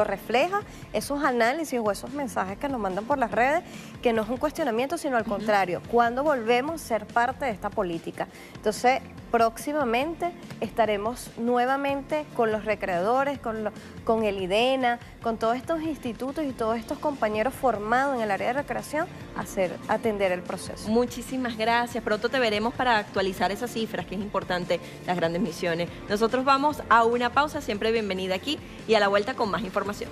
refleja esos análisis o esos mensajes que nos mandan por las redes, que no es un cuestionamiento, sino al contrario, cuando volvemos a ser parte de esta política. Entonces, próximamente estaremos nuevamente con los recreadores, con el IDENA, con todos estos institutos y todos estos compañeros formados en el área de recreación a atender el proceso. Muchísimas gracias. Pronto te veremos para actualizar esas cifras, que es importante, las grandes misiones. Nosotros vamos a una pausa, siempre bienvenida aquí, y a la vuelta con más información.